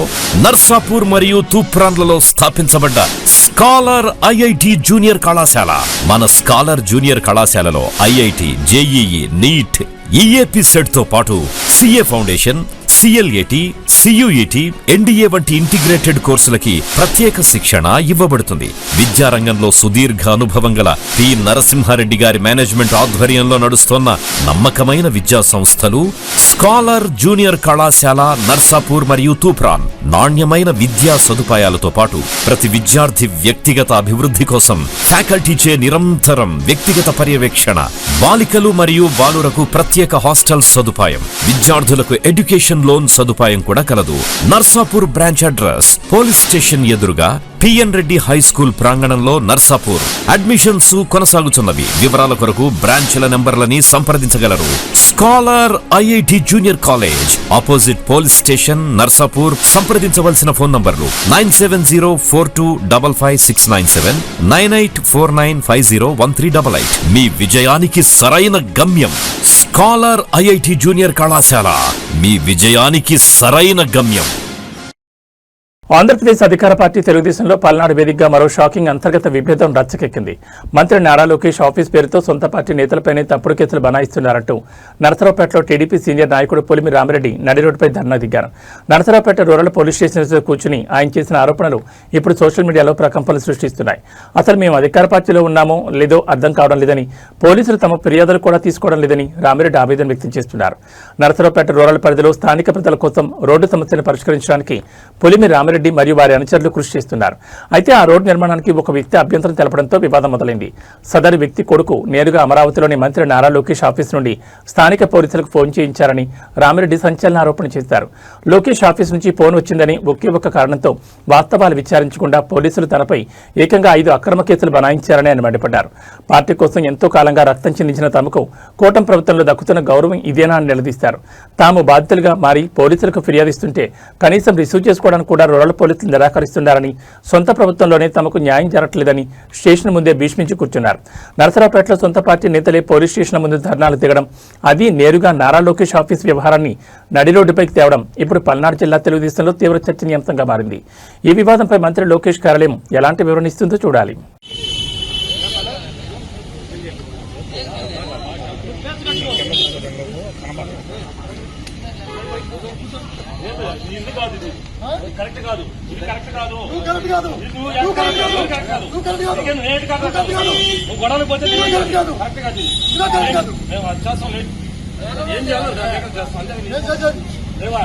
నర్సాపూర్ మరియు తూప్రాన్లలో స్థాపించబడ్డ స్కాలర్ ఐఐటి జూనియర్ కళాశాల. మన స్కాలర్ జూనియర్ కళాశాలలో IIT, JEE, NEET, EAPCET తో పాటు CA foundation, CLAT, CUET, NDA వంటి ఇంటిగ్రేటెడ్ కోర్సులకి ప్రత్యేక శిక్షణ ఇవ్వబడుతుంది. విద్యారంగంలో సుదీర్ఘ అనుభవం గల పి నరసింహారెడ్డి గారి మేనేజ్మెంట్ ఆధ్వర్యంలో నడుస్తోన్న నమ్మకమైన విద్యా సంస్థలు స్కాలర్ జూనియర్ కళాశాల నర్సాపూర్ మరియు తూప్రాన్. నాణ్యమైన విద్యా సదుపాయాలతో పాటు ప్రతి విద్యార్థి వ్యక్తిగత అభివృద్ధి కోసం ఫ్యాకల్టీచే నిరంతరం వ్యక్తిగత పర్యవేక్షణ, బాలికలు మరియు బాలురకు ప్రత్యేక హాస్టల్ సదుపాయం, విద్యార్థులకు ఎడ్యుకేషన్ లోన్ సదుపాయం కూడా కలదు. Narsapur branch address police station ఎదురుగా పిఎన్ రెడ్డి హై స్కూల్ ప్రాంగణంలో నర్సాపూర్. అడ్మిషన్స్ కొనసాగుతున్నవి. వివరాల కొరకు బ్రాంచ్ల నెంబర్లని సంప్రదించగలరు. Scholar IIT junior college opposite police station Narsapur. సంప్రదించవలసిన ఫోన్ నంబర్లు 9704255697, 9849501388. మీ విజయానికి సరైన గమ్యం స్కాలర్ ఐఐటి జూనియర్ కళాశాల. మీ విజయానికి సరైన గమ్యం. ఆంధ్రప్రదేశ్ అధికార పార్టీ తెలుగుదేశంలో పల్నాడు వేదికగా మరో షాకింగ్ అంతర్గత విభేదం రచ్చకెక్కింది. మంత్రి నారా లోకేష్ ఆఫీస్ పేరుతో సొంత పార్టీ నేతలపైనే తప్పుడు కేసులు బనాయిస్తున్నారంటూ నరసరావుపేటలో టీడీపీ సీనియర్ నాయకుడు పులిమి రామిరెడ్డి నడి రోడ్డుపై ధర్నా దిగారు. నరసరావుపేట రూరల్ పోలీస్ స్టేషన్ కూర్చుని ఆయన చేసిన ఆరోపణలు ఇప్పుడు సోషల్ మీడియాలో ప్రకంపనలు సృష్టిస్తున్నాయి. అసలు మేము అధికార పార్టీలో ఉన్నామో లేదో అర్థం కావడం లేదని, పోలీసులు తమ ఫిర్యాదులు కూడా తీసుకోవడం లేదని రామిరెడ్డి ఆవేదన వ్యక్తం చేస్తున్నారు. నరసరావుపేట రూరల్ పరిధిలో స్థానిక ప్రజల కోసం రోడ్డు సమస్యను పరిష్కరించడానికి పులిమి రామిరెడ్డి మరియు వారి అనుచరులు కృషి చేస్తున్నారు. అయితే ఆ రోడ్డు నిర్మాణానికి ఒక వ్యక్తి అభ్యంతరం తెలపడంతో వివాదం మొదలైంది. సదరు వ్యక్తి కొడుకు నేరుగా అమరావతిలోని మంత్రి నారా లోకేష్ ఆఫీస్ నుండి స్థానిక పోలీసులకు ఫోన్ చేయించారని రామిరెడ్డి సంచలన ఆరోపణ చేశారు. లోకేష్ ఆఫీస్ నుంచి ఫోన్ వచ్చిందని ఒకే ఒక్క కారణంతో వాస్తవాలు విచారించకుండా పోలీసులు తనపై ఏకంగా 5 అక్రమ కేసులు బనాయించారని ఆయన మండిపడ్డారు. పార్టీ కోసం ఎంతో కాలంగా రక్తం చెందించిన తమకు కూటమి ప్రభుత్వంలో దక్కుతున్న గౌరవం ఇదేనా అని నిలదీశారు. తాము బాధితులుగా మారి పోలీసులకు ఫిర్యాదిస్తుంటే కనీసం రిసీవ్ చేసుకోవడానికి కూడా రూరల్ పోలీసులు నిరాకరిస్తున్నారని, సొంత ప్రభుత్వంలోనే తమకు న్యాయం జరగట్లేదని స్టేషన్ ముందే భీష్మించి కూర్చున్నారు. నరసరావుపేటలో సొంత పార్టీ నేతలే పోలీస్ స్టేషన్ ముందు ధర్నాలు దిగడం, అది నేరుగా నారా లోకేష్ ఆఫీస్ వ్యవహారాన్ని నడి రోడ్డుపైకి తేవడం ఇప్పుడు పల్నాడు జిల్లా తెలుగుదేశంలో తీవ్ర చర్చనీయాంశంగా మారింది. ఈ వివాదంపై మంత్రి లోకేష్ కార్యాలయం ఎలాంటి వివరణ ఇస్తుందో చూడాలి. కరెక్ట్ కాదు, ఇది కరెక్ట్ కాదు, నువ్వు కరెక్ట్ కాదు, నువ్వు కరెక్ట్ కాదు, నువ్వు కరెక్ట్ కాదు, నువ్వు కరెక్ట్ కాదు, నేను కరెక్ట్ కాదు, నువ్వు గొడవలు పోతే కరెక్ట్ కాదు, కరెక్ట్ కాదు, కరెక్ట్ కాదు, మేము చేస్తాం. ఏం చేయాలి చేస్తాం లేవా?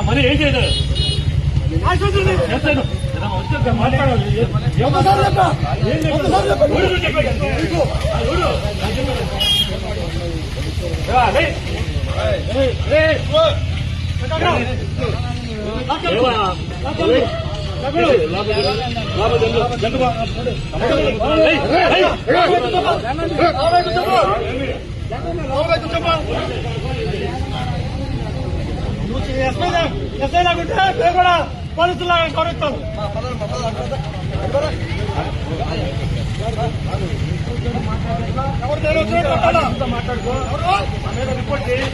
మరి ఏం చేయదు మాట్లాడాలి. ఎస్ఐ లాగుంటే మేము కూడా పోలీసులాగా గౌరవిస్తాం. మాట్లాడుకో రిపోర్ట్ చేయి.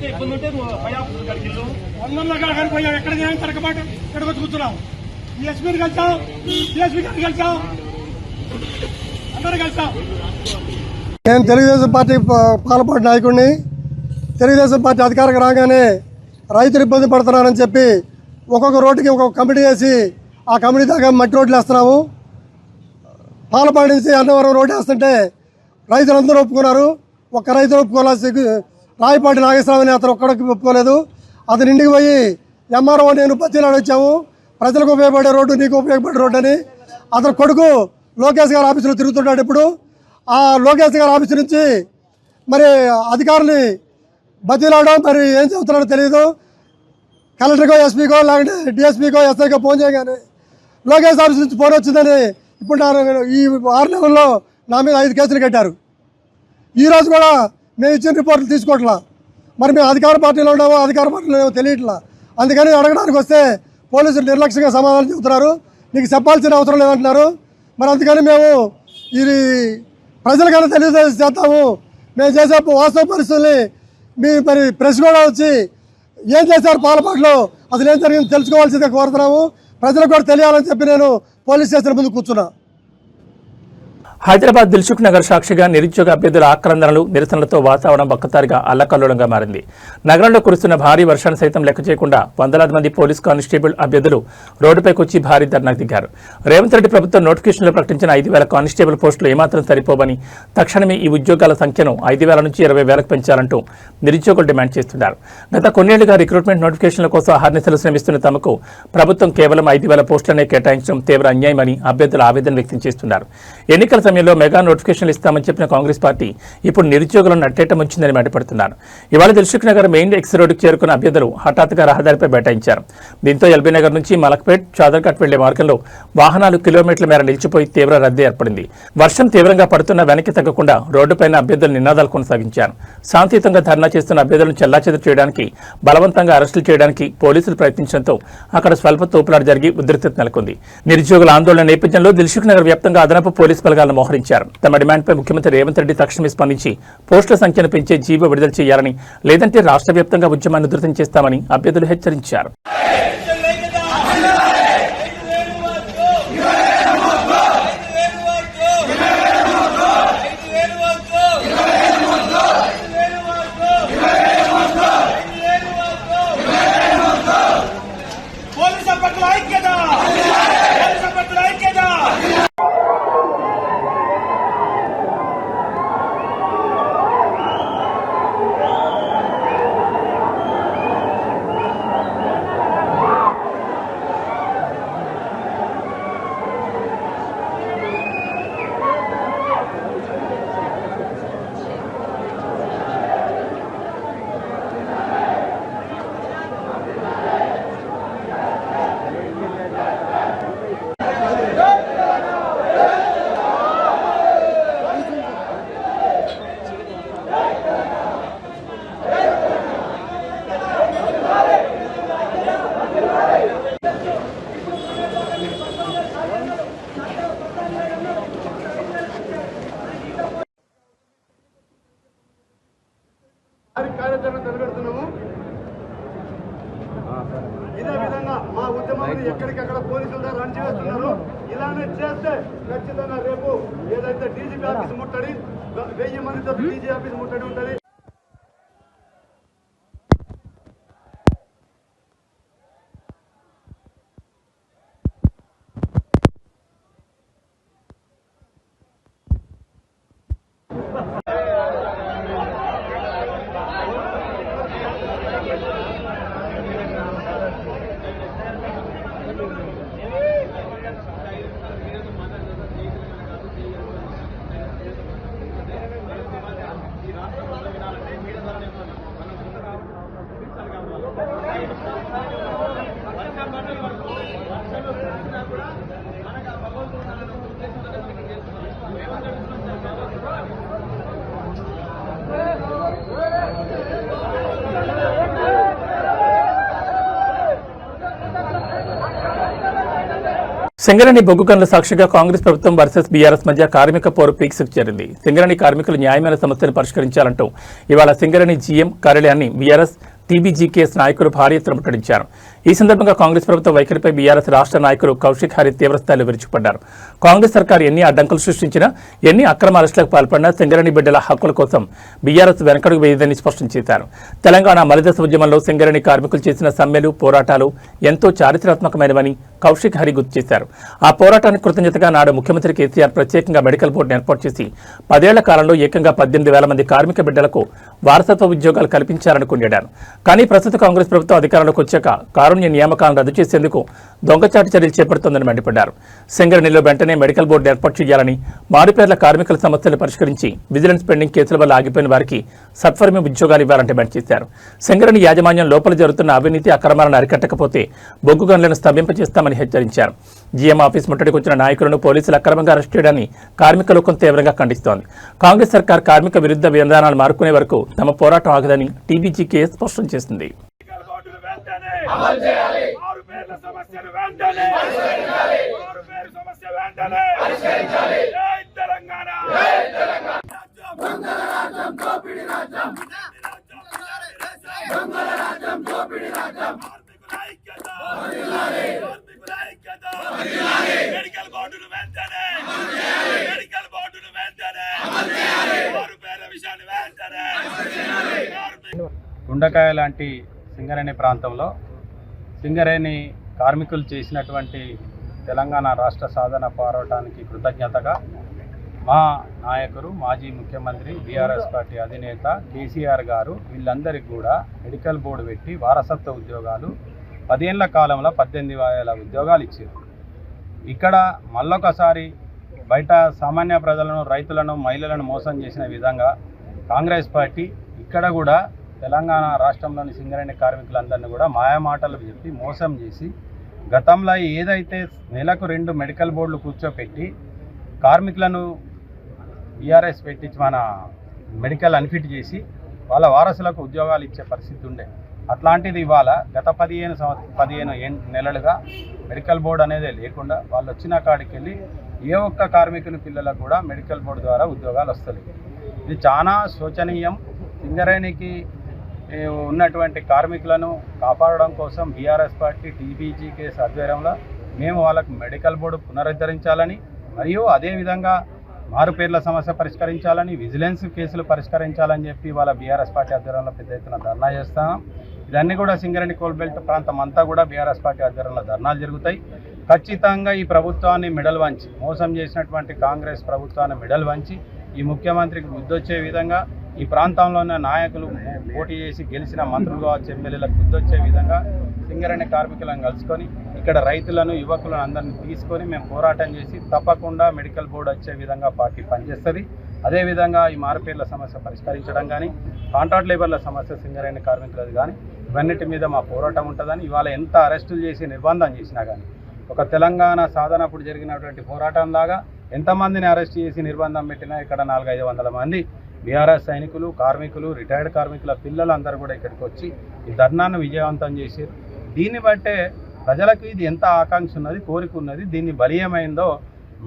ఇబ్బంది ఉంటే నువ్వు పై ఆఫీసర్ గారికి వెళ్ళు. 100 గారికి పోయావు, ఎక్కడ తరగబాటు ఎక్కడికి వచ్చి కూర్చున్నావు. ఈ ఎస్పీని కలిసావు, సిఎస్పీ గారిని కలిసావు, అందరూ కలిసావు. నేను తెలుగుదేశం పార్టీ పాలపాటి నాయకుడిని. తెలుగుదేశం పార్టీ అధికారికి రాగానే రైతులు ఇబ్బంది పడుతున్నారని చెప్పి ఒక్కొక్క రోడ్డుకి ఒక్కొక్క కమిటీ వేసి ఆ కమిటీ దాకా మట్టి రోడ్లు వేస్తున్నాము. పాలపాటి నుంచి అన్నవరం రోడ్డు వేస్తుంటే రైతులందరూ ఒప్పుకున్నారు. ఒక్క రైతు ఒప్పుకోలేదు. రాయపాటి నాగేశ్వరరావు అని అతను ఒక్కడికి ఒప్పుకోలేదు. అతని ఇంటికి పోయి ఎంఆర్ఓ నేను బతీలాడు వచ్చాము, ప్రజలకు ఉపయోగపడే రోడ్డు, నీకు ఉపయోగపడే రోడ్డు అని. అతని కొడుకు లోకేష్ గారి ఆఫీసులో తిరుగుతున్నాడు. ఇప్పుడు ఆ లోకేష్ గారి ఆఫీసు నుంచి మరి అధికారులు బతీలాడడం, మరి ఏం చెబుతున్నాడో తెలియదు. కలెక్టర్కో, ఎస్పీకో, లేకుంటే డిఎస్పీకో, ఎస్ఐకో ఫోన్ చేయగానే లోకేష్ ఆఫీస్ నుంచి ఫోన్ వచ్చిందని ఇప్పుడు ఈ 6 నెలల్లో నా మీద 5 కేసులు కట్టారు. ఈరోజు కూడా మేము ఇచ్చిన రిపోర్ట్లు తీసుకోవట్లా. మరి మేము అధికార పార్టీలో ఉన్నామో అధికార పార్టీలో తెలియట్లా. అందుకని అడగడానికి వస్తే పోలీసులు నిర్లక్ష్యంగా సమాధానం చెబుతున్నారు. నీకు చెప్పాల్సిన అవసరం లేదంటున్నారు. మరి అందుకని మేము ఇది ప్రజలకైనా తెలియజేస్తాము. మేము చేసే వాస్తవ పరిస్థితుల్ని మరి ప్రెస్ కూడా వచ్చి ఏం చేశారు పాలపాటలో, అసలు ఏం జరిగింది తెలుసుకోవాల్సిందే కోరుతున్నాము. ప్రజలకు కూడా తెలియాలని చెప్పి నేను పోలీస్ స్టేషన్ ముందు కూర్చున్నా. హైదరాబాద్ దిల్సుఖ్ నగర్ సాక్షిగా నిరుద్యోగ అభ్యర్థుల ఆక్రందనలు, నిరసనలతో వాతావరణం ఒక్కసారిగా అల్లకల్లోలంగా మారింది. నగరంలో కురుస్తున్న భారీ వర్షాన్ని సైతం లెక్క చేయకుండా వందలాది మంది పోలీస్ కానిస్టేబుల్ అభ్యర్థులు రోడ్డుపైకి వచ్చి భారీ ధర్నాకు దిగారు. రేవంత్ రెడ్డి ప్రభుత్వం నోటిఫికేషన్లో ప్రకటించిన 5,000 కానిస్టేబుల్ పోస్టులు ఏమాత్రం సరిపోవని, తక్షణమే ఈ ఉద్యోగాల సంఖ్యను 5,000 నుంచి 20,000కు పెంచాలంటూ నిరుద్యోగులు డిమాండ్ చేస్తున్నారు. గత కొన్నేళ్లుగా రిక్రూట్మెంట్ నోటిఫికేషన్ల కోసం అహర్నిశలు శ్రమిస్తున్న తమకు ప్రభుత్వం కేవలం 5,000 పోస్టులనే కేటాయించడం తీవ్ర అన్యాయమని అభ్యర్థులు ఆవేదన వ్యక్తం చేస్తున్నారు. ఎన్నికల సమయంలో మెగా నోటిఫికేషన్లు ఇస్తామని చెప్పిన కాంగ్రెస్ పార్టీ ఇప్పుడు నిరుద్యోగులను నట్టేట ముంచిందని మండిపడుతున్నారు. ఇవాళ దిల్సుఖ్ నగర్ మెయిన్ ఎక్స్ రోడ్డుకు చేరుకున్న అభ్యర్థులు హఠాత్తుగా రహదారిపై బైఠాయించారు. దీంతో ఎల్బీ నగర్ నుంచి మలక్పేట్, చాదర్ఘాట్ వెళ్లే మార్గంలో వాహనాలు కిలోమీటర్ల మేర నిలిచిపోయి తీవ్ర రద్దీ ఏర్పడింది. వర్షం తీవ్రంగా పడుతున్న వెనక్కి తగ్గకుండా రోడ్డుపైన అభ్యర్థులు నినాదాలు కొనసాగించారు. శాంతియుతంగా ధర్నా చేస్తున్న అభ్యర్థులను చెల్లాచెదురు చేయడానికి, బలవంతంగా అరెస్టులు చేయడానికి పోలీసులు ప్రయత్నించడంతో అక్కడ స్వల్ప తోపులాట జరిగి ఉద్రిక్తత నెలకొంది. నిరుద్యోగుల ఆందోళన నేపథ్యంలో దిల్సుఖ్ నగర్ వ్యాప్తంగా అదనపు పోలీసు బలగాలను మోహరించారు. తమ డిమాండ్పై ముఖ్యమంత్రి రేవంత్ రెడ్డి తక్షణమే స్పందించి పోస్టుల సంఖ్యను పెంచే జీవో విడుదల చేయాలని, లేదంటే రాష్ట్ర వ్యాప్తంగా ఉద్యమాన్ని ఉధృతం చేస్తామని అభ్యర్థులు హెచ్చరించారు. కార్యాచరణ నిలబెడుతున్నాము. ఇదే విధంగా మా ఉద్యమాన్ని ఎక్కడికక్కడ పోలీసులు రన్ చేస్తున్నారు. ఇలానే చేస్తే ఖచ్చితంగా రేపు ఏదైతే డీజీపీ ఆఫీస్ ముట్టడి, 1000 మందితో డీజీ ఆఫీస్ ముట్టడి ఉంటుంది. సింగరేణి బొగ్గు గనుల సాక్షిగా కాంగ్రెస్ ప్రభుత్వం వర్సెస్ బీఆర్ఎస్ మధ్య కార్మిక పోరు పీక్స్కు చేరింది. సింగరేణి కార్మికులు న్యాయమైన సమస్యను పరిష్కరించాలంటూ ఇవాళ సింగరేణి జీఎం కార్యాలయాన్ని బీఆర్ఎస్ టీబీజీకేఎస్ నాయకులు భారీ ఎత్తున ముట్టడించారు. ఈ సందర్భంగా కాంగ్రెస్ ప్రభుత్వ వైఖరిపై బీఆర్ఎస్ రాష్ట్ర నాయకులు కౌశిక్ హరి తీవ్రస్థాయిలో విరుచుకుపడ్డారు. కాంగ్రెస్ సర్కారు ఎన్ని అడ్డంకులు సృష్టించినా, ఎన్ని అక్రమ అరెస్టులకు పాల్పడినా సింగరేణి బిడ్డల హక్కుల కోసం బీఆర్ఎస్ వెనకడుగు వేయదని స్పష్టం చేశారు. తెలంగాణ మలిదశ ఉద్యమంలో సింగరేణి కార్మికులు చేసిన సమ్మెలు, పోరాటాలు ఎంతో చారిత్రాత్మకమైనవని కౌశిక్ హరి గుర్తు చేశారు. ఆ పోరాటానికి కృతజ్ఞతగా నాడు ముఖ్యమంత్రి కేసీఆర్ ప్రత్యేకంగా మెడికల్ బోర్డును ఏర్పాటు చేసి 10 ఏళ్ల కాలంలో ఏకంగా 18,000 మంది కార్మిక బిడ్డలకు వారసత్వ ఉద్యోగాలు కల్పించారని కొనియాడారు. కానీ ప్రస్తుత కాంగ్రెస్ ప్రభుత్వం అధికారంలోకి వచ్చాక కారుణ్య నియామకాలను రద్దు చేసేందుకు దొంగచాటు చర్యలు చేపడుతోందని మండిపడ్డారు. సింగరేణిలో వెంటనే మెడికల్ బోర్డు ఏర్పాటు చేయాలని, మారుపేర్ల కార్మికుల సమస్యలు పరిష్కరించి విజిలెన్స్ పెండింగ్ కేసుల వల్ల ఆగిపోయిన వారికి సత్వరమే ఉద్యోగాలు ఇవ్వాలని డిమాండ్ చేశారు. సింగరేణి యాజమాన్యం లోపల జరుగుతున్న అవినీతి అక్రమాలను అరికట్టకపోతే బొగ్గు గనులను స్తంభింపచేస్తామని హెచ్చరించారు. జీఎం ఆఫీస్ ముట్టడికి వచ్చిన నాయకులను పోలీసులు అక్రమంగా అరెస్ట్ చేయడాన్ని కార్మిక లోకం తీవ్రంగా ఖండిస్తోంది. కాంగ్రెస్ సర్కార్ కార్మిక విరుద్ధ విధానాలు మారుకునే వరకు తమ పోరాటం ఆగదని టీబీజీకేఎస్ స్పష్టం చేసింది. గుండకాయ లాంటి సింగరేణి ప్రాంతంలో సింగరేణి కార్మికులు చేసినటువంటి తెలంగాణ రాష్ట్ర సాధన పోరాటానికి కృతజ్ఞతగా మా నాయకుడు, మాజీ ముఖ్యమంత్రి, బీఆర్ఎస్ పార్టీ అధినేత కేసీఆర్ గారు వీళ్ళందరికీ కూడా మెడికల్ బోర్డు పెట్టి వారసత్వ ఉద్యోగాలు 10 ఏళ్ల కాలంలో 18,000 ఉద్యోగాలు ఇచ్చారు. ఇక్కడ మళ్ళొకసారి బయట సామాన్య ప్రజలను, రైతులను, మహిళలను మోసం చేసిన విధంగా కాంగ్రెస్ పార్టీ ఇక్కడ కూడా తెలంగాణ రాష్ట్రంలోని సింగరేణి కార్మికులందరినీ కూడా మాయమాటలు చెప్పి మోసం చేసి గతంలో ఏదైతే నెలకు 2 మెడికల్ బోర్డులు కూర్చోపెట్టి కార్మికులను బీఆర్ఎస్ పెట్టించి మన మెడికల్ అన్ఫిట్ చేసి వాళ్ళ వారసులకు ఉద్యోగాలు ఇచ్చే పరిస్థితి ఉండే. అట్లాంటిది ఇవాళ గత 15 నెలలుగా మెడికల్ బోర్డు అనేది లేకుండా వాళ్ళు వచ్చిన కాడికి వెళ్ళి ఏ ఒక్క కార్మికుని పిల్లలకు కూడా మెడికల్ బోర్డు ద్వారా ఉద్యోగాలు వస్తలేదు. ఇది చాలా శోచనీయం. సింగరేణికి ఉన్నటువంటి కార్మికులను కాపాడడం కోసం బీఆర్ఎస్ పార్టీ టీబీజీకేఎస్ ఆధ్వర్యంలో మేము వాళ్ళకు మెడికల్ బోర్డు పునరుద్ధరించాలని, మరియు అదేవిధంగా మారుపేర్ల సమస్య పరిష్కరించాలని, విజిలెన్స్ కేసులు పరిష్కరించాలని చెప్పి వాళ్ళ బీఆర్ఎస్ పార్టీ ఆధ్వర్యంలో పెద్ద ఎత్తున ధర్నా చేస్తాం. ఇదన్నీ కూడా సింగరేణి కోల్బెల్ట్ ప్రాంతం అంతా కూడా బీఆర్ఎస్ పార్టీ ఆధ్వర్యంలో ధర్నాలు జరుగుతాయి. ఖచ్చితంగా ఈ ప్రభుత్వాన్ని మెడల్ వంచి, మోసం చేసినటువంటి కాంగ్రెస్ ప్రభుత్వాన్ని మెడల్ వంచి ఈ ముఖ్యమంత్రికి బుద్ధొచ్చే విధంగా, ఈ ప్రాంతంలో ఉన్న నాయకులు పోటీ చేసి గెలిచిన మంత్రులు కావచ్చు, ఎమ్మెల్యేలకు బుద్ధొచ్చే విధంగా సింగరేణి కార్మికులను కలుసుకొని ఇక్కడ రైతులను, యువకులను అందరినీ తీసుకొని మేము పోరాటం చేసి తప్పకుండా మెడికల్ బోర్డు వచ్చే విధంగా పార్టీ పనిచేస్తుంది. అదేవిధంగా ఈ మారుపేర్ల సమస్య పరిష్కరించడం కానీ, కాంట్రాక్ట్ లేబర్ల సమస్య సింగరేణి కార్మికులది కానీ ఇవన్నిటి మీద మా పోరాటం ఉంటుందని, ఇవాళ ఎంత అరెస్టులు చేసి నిర్బంధం చేసినా కానీ ఒక తెలంగాణ సాధనప్పుడు జరిగినటువంటి పోరాటం లాగా ఎంతమందిని అరెస్ట్ చేసి నిర్బంధం పెట్టినా ఇక్కడ 400-500 మంది బీఆర్ఎస్ సైనికులు, కార్మికులు, రిటైర్డ్ కార్మికుల పిల్లలు అందరూ కూడా ఇక్కడికి వచ్చి ఈ ధర్నాను విజయవంతం చేశారు. దీన్ని బట్టే ప్రజలకు ఇది ఎంత ఆకాంక్ష ఉన్నది, కోరిక ఉన్నది, దీన్ని బలీయమైందో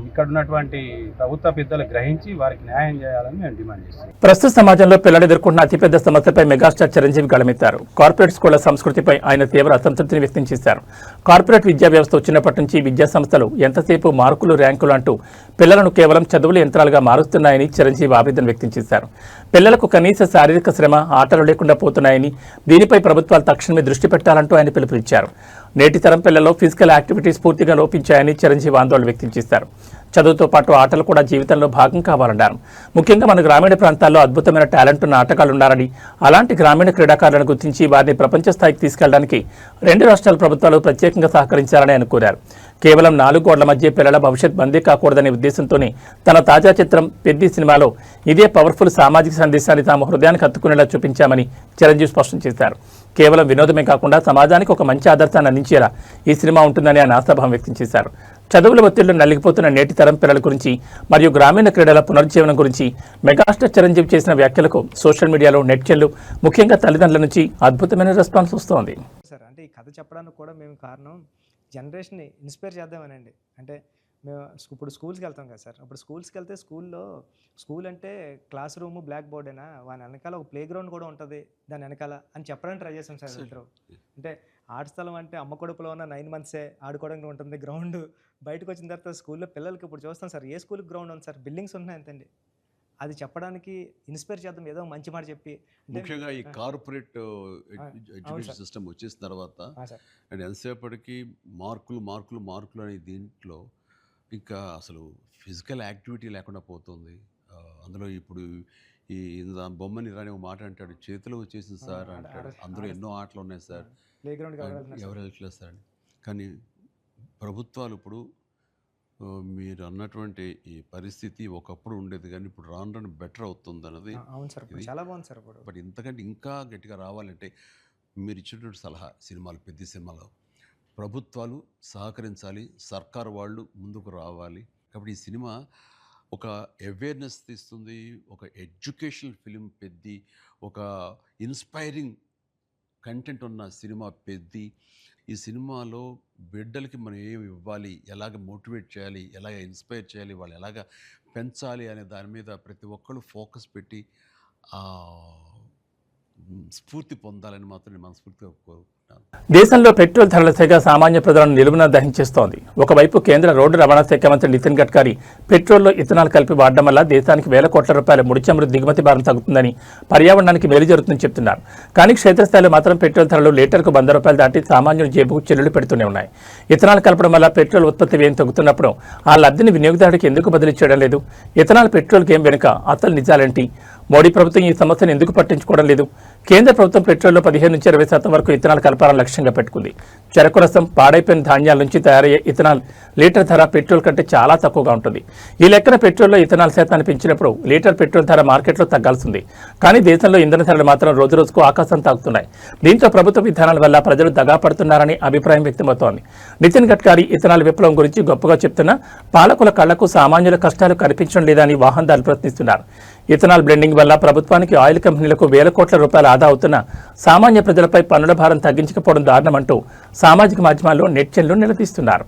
ఇక్కడ ఉన్నటువంటి ప్రభుత్వ పెద్దలు గ్రహించి వారికి న్యాయం చేయాలని మేము డిమాండ్ చేస్తాం. ప్రస్తుత సమాజంలో పిల్లలు ఎదుర్కొంటున్న అతిపెద్ద సమస్యపై మెగాస్టార్ చిరంజీవి గళమెత్తారు. కార్పొరేట్ స్కూళ్ల సంస్కృతిపై ఆయన తీవ్ర అసంతృప్తిని వ్యక్తం చేశారు. కార్పొరేట్ విద్యా వ్యవస్థ వచ్చినప్పటి నుంచి విద్యా సంస్థలు ఎంతసేపు మార్కులు, ర్యాంకులు అంటూ పిల్లలను కేవలం చదువుల యంత్రాలుగా మారుస్తున్నాయని చిరంజీవి ఆవేదన వ్యక్తం చేశారు. పిల్లలకు కనీస శారీరక శ్రమ, ఆటలు లేకుండా పోతున్నాయని, దీనిపై ప్రభుత్వాలు తక్షణమే దృష్టి పెట్టాలంటూ ఆయన పిలుపునిచ్చారు. నేటి తరం పిల్లల్లో ఫిజికల్ యాక్టివిటీస్ పూర్తిగా లోపించాయని చిరంజీవి ఆందోళన వ్యక్తం చేశారు. చదువుతో పాటు ఆటలు కూడా జీవితంలో భాగం కావాలన్నారు. ముఖ్యంగా మన గ్రామీణ ప్రాంతాల్లో అద్భుతమైన టాలెంట్ ఉన్న ఆటగాళ్లు ఉన్నారని, అలాంటి గ్రామీణ క్రీడాకారులను గుర్తించి వారిని ప్రపంచ స్థాయికి తీసుకెళ్లడానికి 2 రాష్ట్రాల ప్రభుత్వాలు ప్రత్యేకంగా సహకరించాలని ఆయన కోరారు. కేవలం 4 గోడల మధ్య పిల్లల భవిష్యత్ బందీ కాకూడదనే ఉద్దేశంతోనే తన తాజా చిత్రం పెద్ది సినిమాలో ఇదే పవర్ఫుల్ సామాజిక సందేశాన్ని తాము హృదయానికి హత్తుకునేలా చూపించామని చిరంజీవి స్పష్టం చేశారు. కేవలం వినోదమే కాకుండా సమాజానికి ఒక మంచి ఆదర్శాన్ని అందించేలా ఈ సినిమా ఉంటుందని ఆయన ఆశాభావం వ్యక్తం చేశారు. చదువుల ఒత్తిళ్లు నలిగిపోతున్న నేటి తరం పిల్లల గురించి మరియు గ్రామీణ క్రీడల పునరుజ్జీవనం గురించి మెగాస్టార్ చిరంజీవి చేసిన వ్యాఖ్యలకు సోషల్ మీడియాలో నెట్జన్లు, ముఖ్యంగా తల్లిదండ్రుల నుంచి అద్భుతమైన రెస్పాన్స్ వస్తోంది. సార్ అంటే ఈ కథ చెప్పడానికి కూడా మేము కారణం, జనరేషన్ని ఇన్స్పైర్ చేద్దామనండి. అంటే మేము ఇప్పుడు స్కూల్స్కి వెళ్తాం కదా సార్, అప్పుడు స్కూల్స్కి వెళ్తే స్కూల్ అంటే క్లాస్ రూము బ్లాక్ బోర్డేనా, వాని వెనకాల ఒక ప్లే గ్రౌండ్ కూడా ఉంటుంది దాని వెనకాల అని చెప్పడానికి ట్రై చేస్తాం సార్ ఇద్దరు. అంటే ఆట స్థలం అంటే అమ్మ కడుపులో ఉన్న 9 months ఆడుకోవడానికి ఉంటుంది గ్రౌండ్. బయటకు వచ్చిన తర్వాత స్కూల్లో పిల్లలకి ఇప్పుడు చూస్తాం సార్, ఏ స్కూల్కి గ్రౌండ్ ఉంది సార్, బిల్డింగ్స్ ఉన్నాయి అంతండి. అది చెప్పడానికి ఇన్స్పైర్ చేద్దాం, ఏదో మంచి మాట చెప్పి. ముఖ్యంగా ఈ కార్పొరేట్ ఎడ్యుకేషన్ సిస్టమ్ వచ్చేసిన తర్వాత అండ్ ఎంతసేపటికి మార్కులు అనే దీంట్లో ఇంకా అసలు ఫిజికల్ యాక్టివిటీ లేకుండా పోతుంది. అందులో ఇప్పుడు ఈ బొమ్మని రాని ఒక మాట అంటాడు, చేతిలో వచ్చేసింది సార్ అంటాడు. అందులో ఎన్నో ఆటలు ఉన్నాయి సార్, ఎవరు వెళ్ళట్లేదు సార్ అని. కానీ ప్రభుత్వాలు ఇప్పుడు మీరు అన్నటువంటి ఈ పరిస్థితి ఒకప్పుడు ఉండేది కానీ ఇప్పుడు రాను బెటర్ అవుతుంది అన్నది. అవును సార్, చాలా బాగుంది సార్. బట్ ఇంతకంటే ఇంకా గట్టిగా రావాలంటే మీరు ఇచ్చినటువంటి సలహా, సినిమాలు పెద్ద సినిమాలు ప్రభుత్వాలు సహకరించాలి, సర్కారు వాళ్ళు ముందుకు రావాలి. కాబట్టి ఈ సినిమా ఒక అవేర్నెస్ తీస్తుంది, ఒక ఎడ్యుకేషనల్ ఫిలిం పెద్ది, ఒక ఇన్స్పైరింగ్ కంటెంట్ ఉన్న సినిమా పెద్ది. ఈ సినిమాలో బిడ్డలకి మనం ఏమి ఇవ్వాలి, ఎలాగ మోటివేట్ చేయాలి, ఎలాగ ఇన్స్పైర్ చేయాలి, వాళ్ళు ఎలాగ పెంచాలి అనే దాని మీద ప్రతి ఒక్కళ్ళు ఫోకస్ పెట్టి స్ఫూర్తి పొందాలని మాత్రం నేను మనస్ఫూర్తిగా కోరుకుంటున్నాను. దేశంలో పెట్రోల్ ధరల సెగ సామాన్య ప్రజలను నిలువున దహించేస్తోంది. ఒకవైపు కేంద్ర రోడ్డు రవాణా శాఖ మంత్రి నితిన్ గడ్కరీ పెట్రోల్లో ఇథనాల్ కలిపి వాడడం వల్ల దేశానికి వేల కోట్ల రూపాయల ముడి చమురు దిగుమతి భారం తగ్గుతుందని, పర్యావరణానికి మేలు జరుగుతుందని చెప్తున్నారు. కానీ క్షేత్రస్థాయిలో మాత్రం పెట్రోల్ ధరలు లీటర్కు ₹100 దాటి సామాన్యుల జేబుకు చెల్లులు పెడుతూనే ఉన్నాయి. ఇథనాల్ కలపడం వల్ల పెట్రోల్ ఉత్పత్తి వ్యయం తగ్గుతున్నప్పుడు ఆ లబ్ధిని వినియోగదారుడికి ఎందుకు బదిలీ చేయడం లేదు? ఇథనాల్ పెట్రోల్ గేమ్ వెనుక అసలు నిజాలేంటి? మోడీ ప్రభుత్వం ఈ సమస్యను ఎందుకు పట్టించుకోవడం లేదు? కేంద్ర ప్రభుత్వం పెట్రోల్లో 15 నుంచి 20% వరకు ఇథనాల్ కలపాలని లక్ష్యంగా పెట్టుకుంది. చెరకు రసం, పాడైపోయిన ధాన్యాల నుంచి తయారయ్యే ఇథనాల్ లీటర్ ధర పెట్రోల్ కంటే చాలా తక్కువగా ఉంటుంది. ఈ లెక్కన పెట్రోల్లో ఇథనాల్ శాతాన్ని పెంచినప్పుడు లీటర్ పెట్రోల్ ధర మార్కెట్లో తగ్గాల్సింది. కానీ దేశంలో ఇంధన ధరలు మాత్రం రోజురోజుకు ఆకాశం తాకుతున్నాయి. దీంతో ప్రభుత్వ విధానాల వల్ల ప్రజలు దగా పడుతున్నారని అభిప్రాయం వ్యక్తమవుతోంది. నితిన్ గడ్కరీ ఇథనాల్ విప్లవం గురించి గొప్పగా చెప్తున్నా పాలకుల కళ్లకు సామాన్యుల కష్టాలు కనిపించడం లేదని వాహనదారులు ప్రశ్నిస్తున్నారు. ఇథనాల్ బ్లెండింగ్ వల్ల ప్రభుత్వానికి, ఆయిల్ కంపెనీలకు వేల కోట్ల రూపాయలు ఆదా అవుతున్న సామాన్య ప్రజలపై పన్నుల భారం తగ్గించకపోవడం దారుణమంటూ సామాజిక మాధ్యమాల్లో నెటిజన్లు నిలదీస్తున్నారు.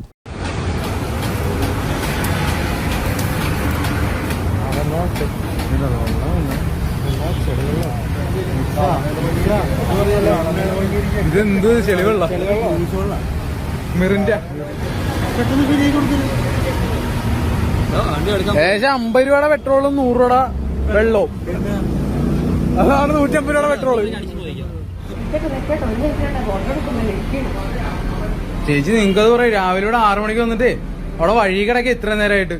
ഏകദേശം 50 രൂപയുടെ പെട്രോളും 100 രൂപയുടെ വെള്ളവും, അതാണ് 150 രൂപയുടെ പെട്രോള്. ചേച്ചി നിങ്ങൾക്കത് പറയാം, രാവിലെ ഇവിടെ 6 മണിക്ക് വന്നിട്ട് അവിടെ വഴി കിടക്കുക ഇത്ര നേരമായിട്ട്.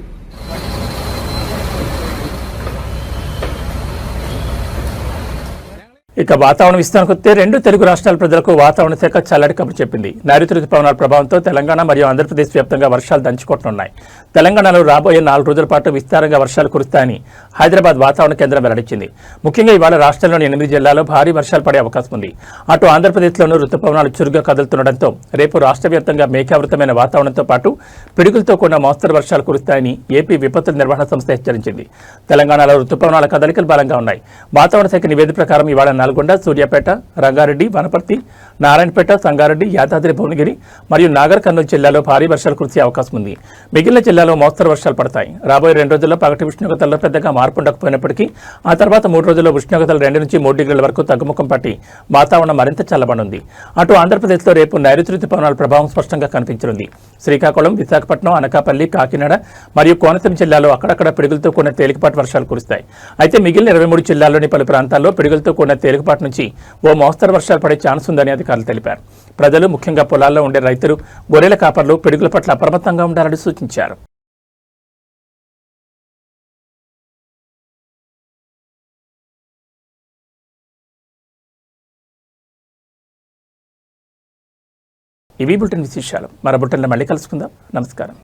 ఇక వాతావరణ విస్తరణకు వస్తే 2 తెలుగు రాష్ట్రాల ప్రజలకు వాతావరణ శాఖ చల్లటి కబురు చెప్పింది. నైరుతి రుతుపవనాల ప్రభావంతో తెలంగాణ మరియు ఆంధ్రప్రదేశ్ వ్యాప్తంగా వర్షాలు దంచుకొట్టనున్నాయి. తెలంగాణలో రాబోయే 4 రోజుల పాటు విస్తారంగా వర్షాలు కురుస్తాయని హైదరాబాద్ వాతావరణ కేంద్రం వెల్లడించింది. ముఖ్యంగా ఇవాళ రాష్ట్రంలోని 8 జిల్లాల్లో భారీ వర్షాలు పడే అవకాశం ఉంది. అటు ఆంధ్రప్రదేశ్లోనూ రుతుపవనాలు చురుగ్గా కదులుతుండటంతో రేపు రాష్ట్ర వ్యాప్తంగా మేఘావృతమైన వాతావరణంతో పాటు పిడుగులతో కూడిన మోస్తరు వర్షాలు కురుస్తాయని ఏపీ విపత్తుల నిర్వహణ సంస్థ హెచ్చరించింది. తెలంగాణలో రుతుపవనాల కదలికలు బలంగా ఉన్నాయి. వాతావరణ శాఖ నివేదిక ప్రకారం ఇవాళ నల్గొండ, సూర్యాపేట, రంగారెడ్డి, వనపర్తి, నారాయణపేట, సంగారెడ్డి, యాదాద్రి భువనగిరి మరియు నాగర్ కర్నూలు జిల్లాలో భారీ వర్షాలు కురిసే అవకాశం ఉంది. మిగిలిన జిల్లాలో మోస్తరు వర్షాలు పడతాయి. రాబోయే 2 రోజుల్లో పగటి ఉష్ణోగ్రతల్లో పెద్దగా మార్పు ఉండకపోయినప్పటికీ ఆ తర్వాత 3 రోజుల్లో ఉష్ణోగ్రతలు 2 నుంచి 3 డిగ్రీల వరకు తగ్గుముఖం పట్టి వాతావరణం మరింత చల్లబడింది. అటు ఆంధ్రప్రదేశ్లో రేపు నైరుతి రుతుపవనాల ప్రభావం స్పష్టంగా కనిపించనుంది. శ్రీకాకుళం, విశాఖపట్నం, అనకాపల్లి, కాకినాడ మరియు కోనసీమ జిల్లాలో అక్కడక్కడ పిడుగులతో కూడిన తేలికపాటి వర్షాలు కురుస్తాయి. అయితే మిగిలిన 23 జిల్లాల్లోని పలు ప్రాంతాల్లో పిడుగులతో కూడిన తేలికపాటి నుంచి ఓ మోస్తరు వర్షాలు పడే ఛాన్స్ ఉందని అధికారులు తెలిపారు. ప్రజలు, ముఖ్యంగా పొలాల్లో ఉండే రైతులు, గొర్రెల కాపర్లు పిడుగుల పట్ల అప్రమత్తంగా ఉండాలని సూచించారు. ఇవి బులెటిన్ విశేషాలు. మరో బులెటిన్లో మళ్ళీ కలుసుకుందాం. నమస్కారం.